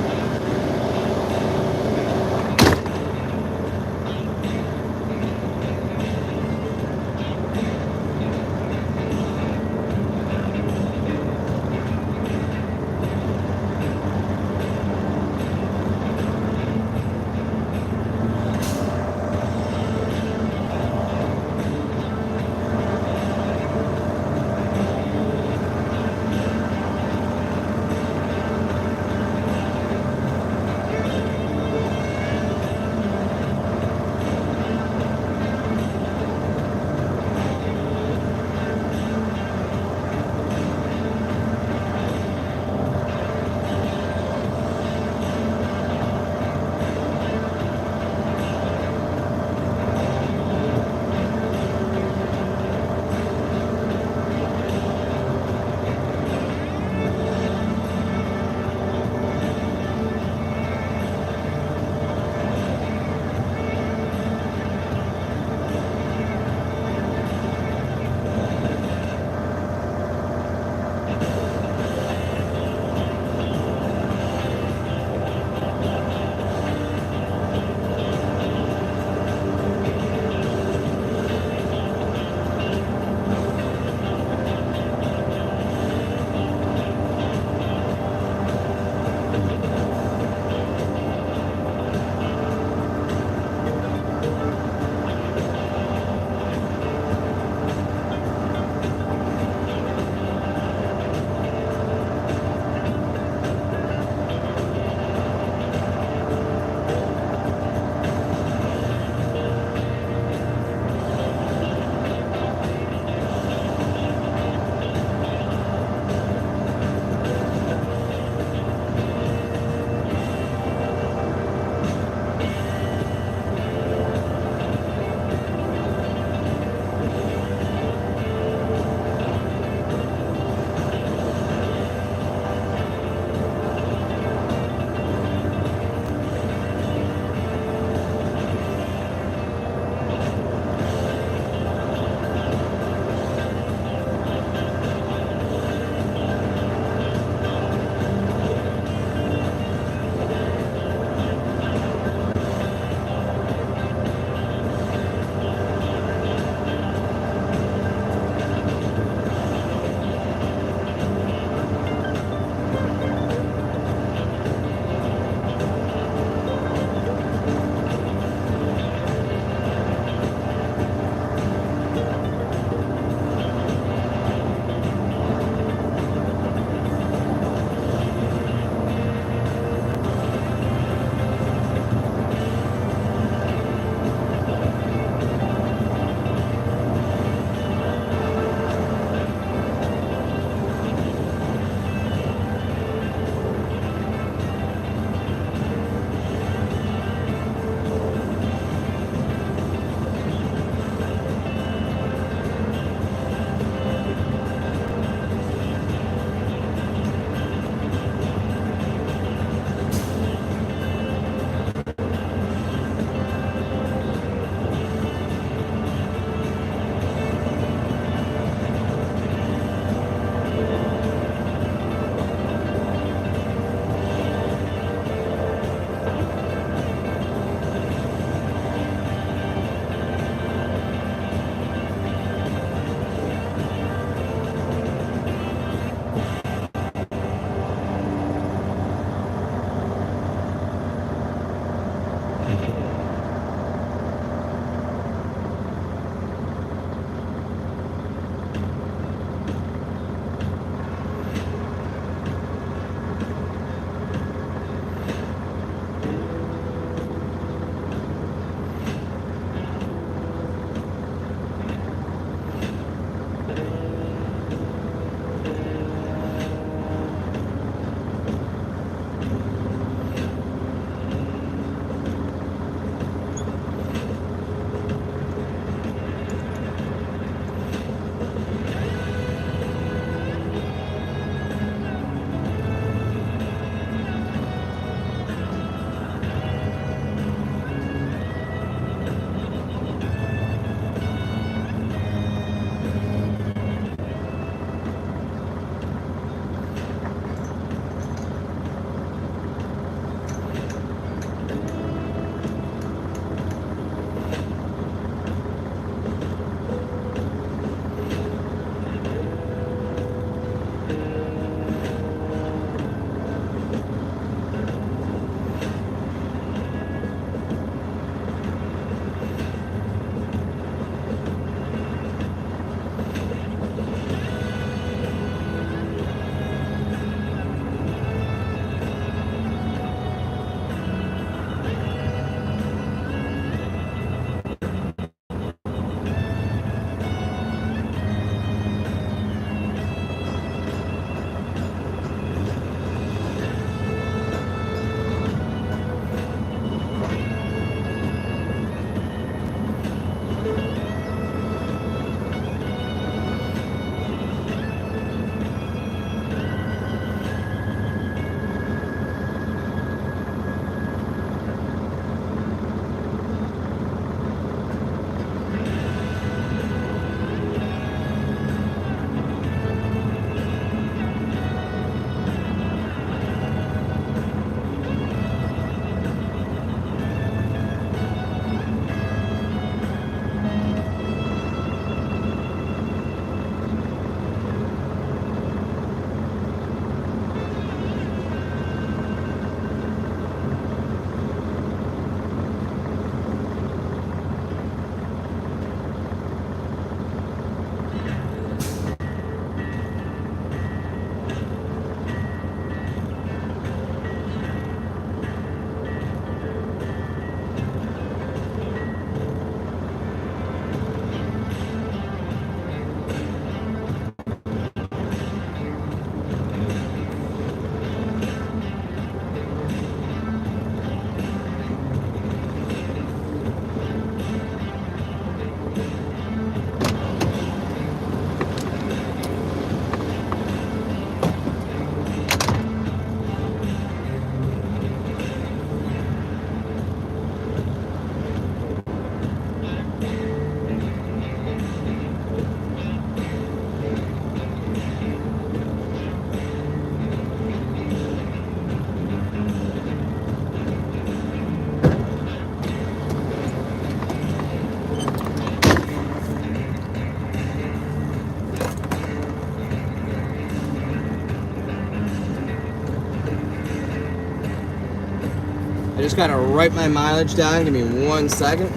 just gotta write my mileage down. Give me 1 second.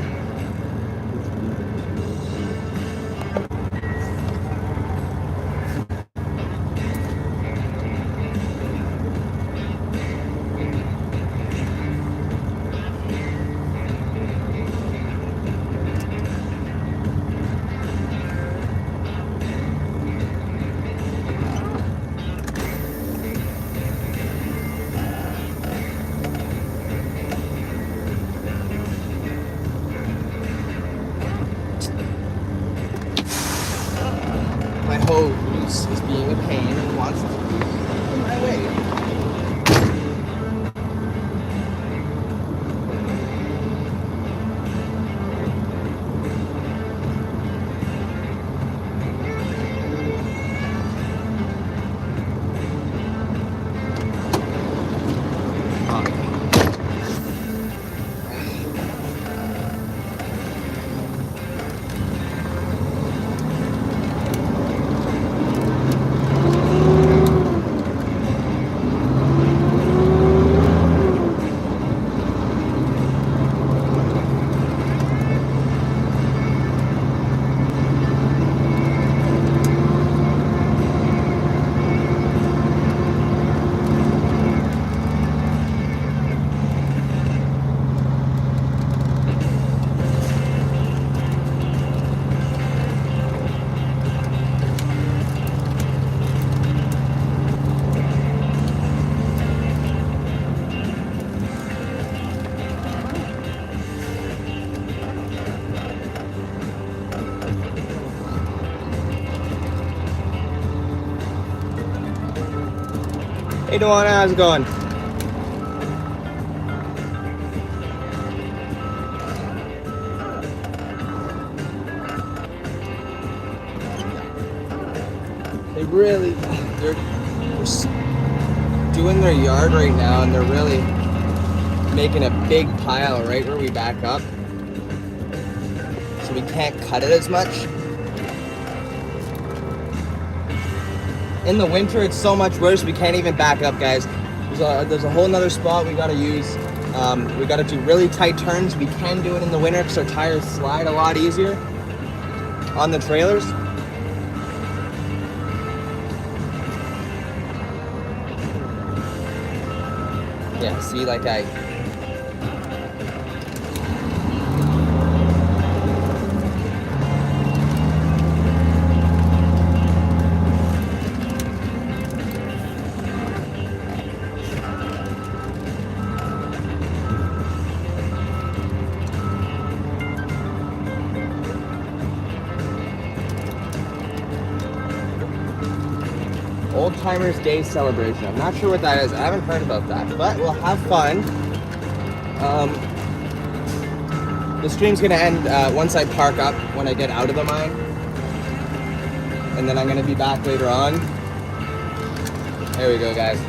My hose is being a pain and wants to be in my way. Hey, Dawn, how's it going? They're doing their yard right now, and they're really making a big pile right where we back up. So we can't cut it as much. In the winter, it's so much worse. We can't even back up, guys. There's a whole nother spot we gotta use. We gotta do really tight turns. We can do it in the winter because our tires slide a lot easier on the trailers. Yeah, see, like Old Timers Day celebration. I'm not sure what that is. I haven't heard about that, but we'll have fun. The stream's gonna end once I park up, when I get out of the mine, and then I'm gonna be back later on. There we go, guys.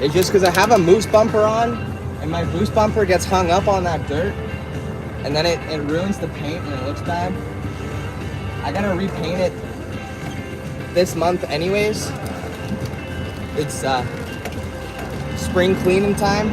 It's just because I have a moose bumper on, and my moose bumper gets hung up on that dirt, and then it ruins the paint and it looks bad. I gotta repaint it this month anyways. It's spring cleaning time.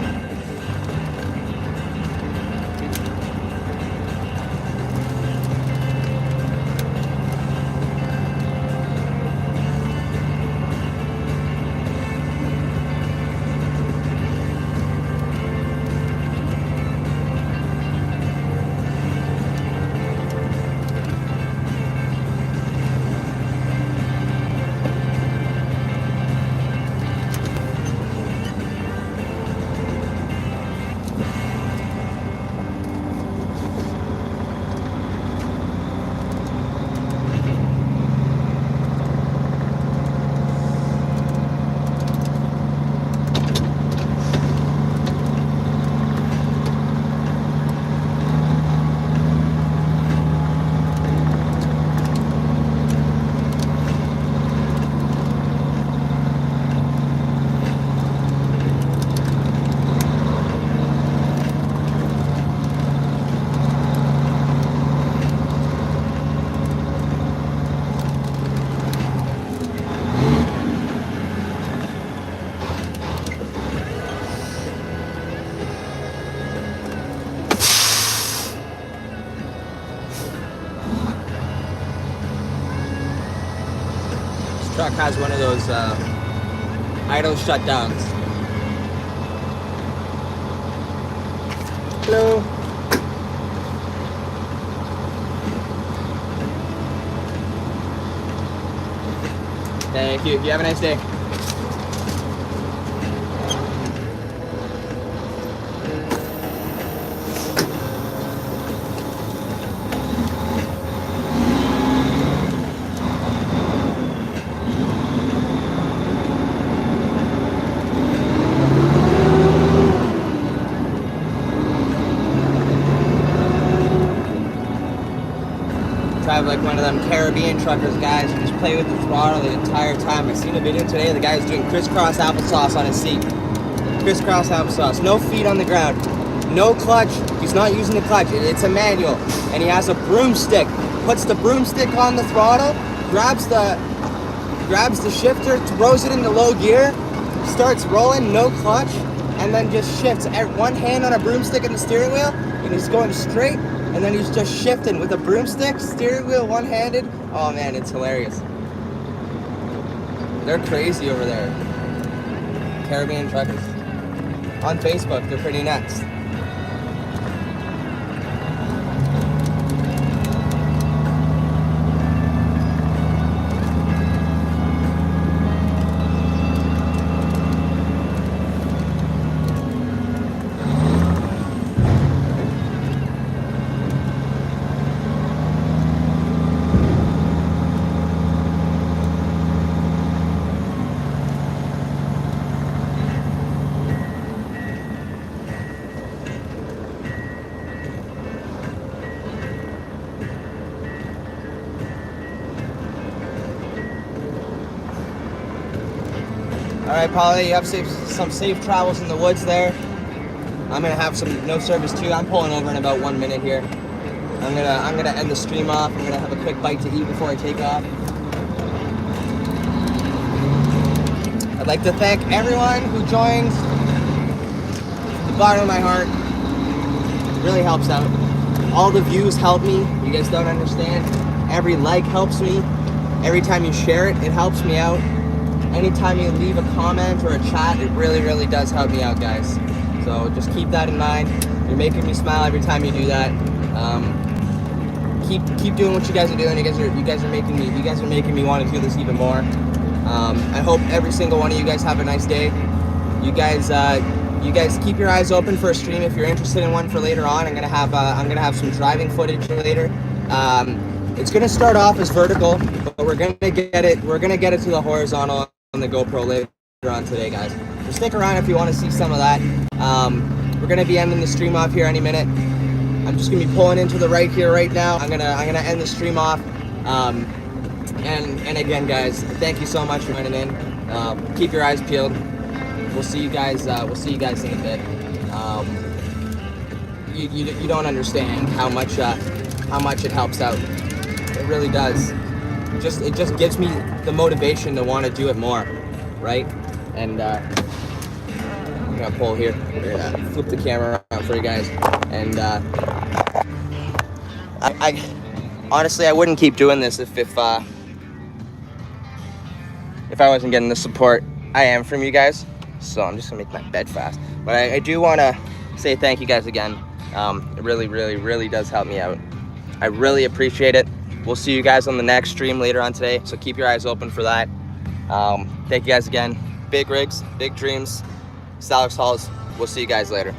truck has one of those idle shutdowns. Hello. Thank you. You have a nice day. Drive like one of them Caribbean truckers, guys, who just play with the throttle the entire time. I seen a video today, the guy's doing crisscross applesauce on his seat. Crisscross applesauce, no feet on the ground, no clutch, he's not using the clutch, it's a manual. And he has a broomstick, puts the broomstick on the throttle, grabs the shifter, throws it into low gear, starts rolling, no clutch, and then just shifts. One hand on a broomstick in the steering wheel, and he's going straight. And then he's just shifting with a broomstick, steering wheel one-handed. Oh man, it's hilarious. They're crazy over there. Caribbean truckers. On Facebook, they're pretty nuts. All right, Polly, you have some safe travels in the woods there. I'm gonna have some no service too. I'm pulling over in about 1 minute here. I'm gonna end the stream off. I'm gonna have a quick bite to eat before I take off. I'd like to thank everyone who joined. From the bottom of my heart, it really helps out. All the views help me. You guys don't understand. Every like helps me. Every time you share it, it helps me out. Anytime you leave a comment or a chat, it really, really does help me out, guys. So just keep that in mind. You're making me smile every time you do that. Keep doing what you guys are doing. You guys are making me want to do this even more. I hope every single one of you guys have a nice day. You guys keep your eyes open for a stream if you're interested in one for later on. I'm gonna have some driving footage later. It's gonna start off as vertical, but we're gonna get it to the horizontal on the GoPro later on today, guys. So stick around if you want to see some of that. We're gonna be ending the stream off here any minute. I'm just gonna be pulling into the right here right now. I'm gonna end the stream off. And again, guys, thank you so much for joining in. Keep your eyes peeled. We'll see you guys. We'll see you guys in a bit. You don't understand how much it helps out. It really does. It just gives me the motivation to want to do it more, right? And I'm gonna pull here. Flip the camera around for you guys. And I honestly, I wouldn't keep doing this if I wasn't getting the support I am from you guys. So I'm just gonna make my bed fast. But I do want to say thank you guys again. It really, really, really does help me out. I really appreciate it. We'll see you guys on the next stream later on today, so keep your eyes open for that. Thank you guys again. Big rigs, big dreams. It's Aleks Hauls. We'll see you guys later.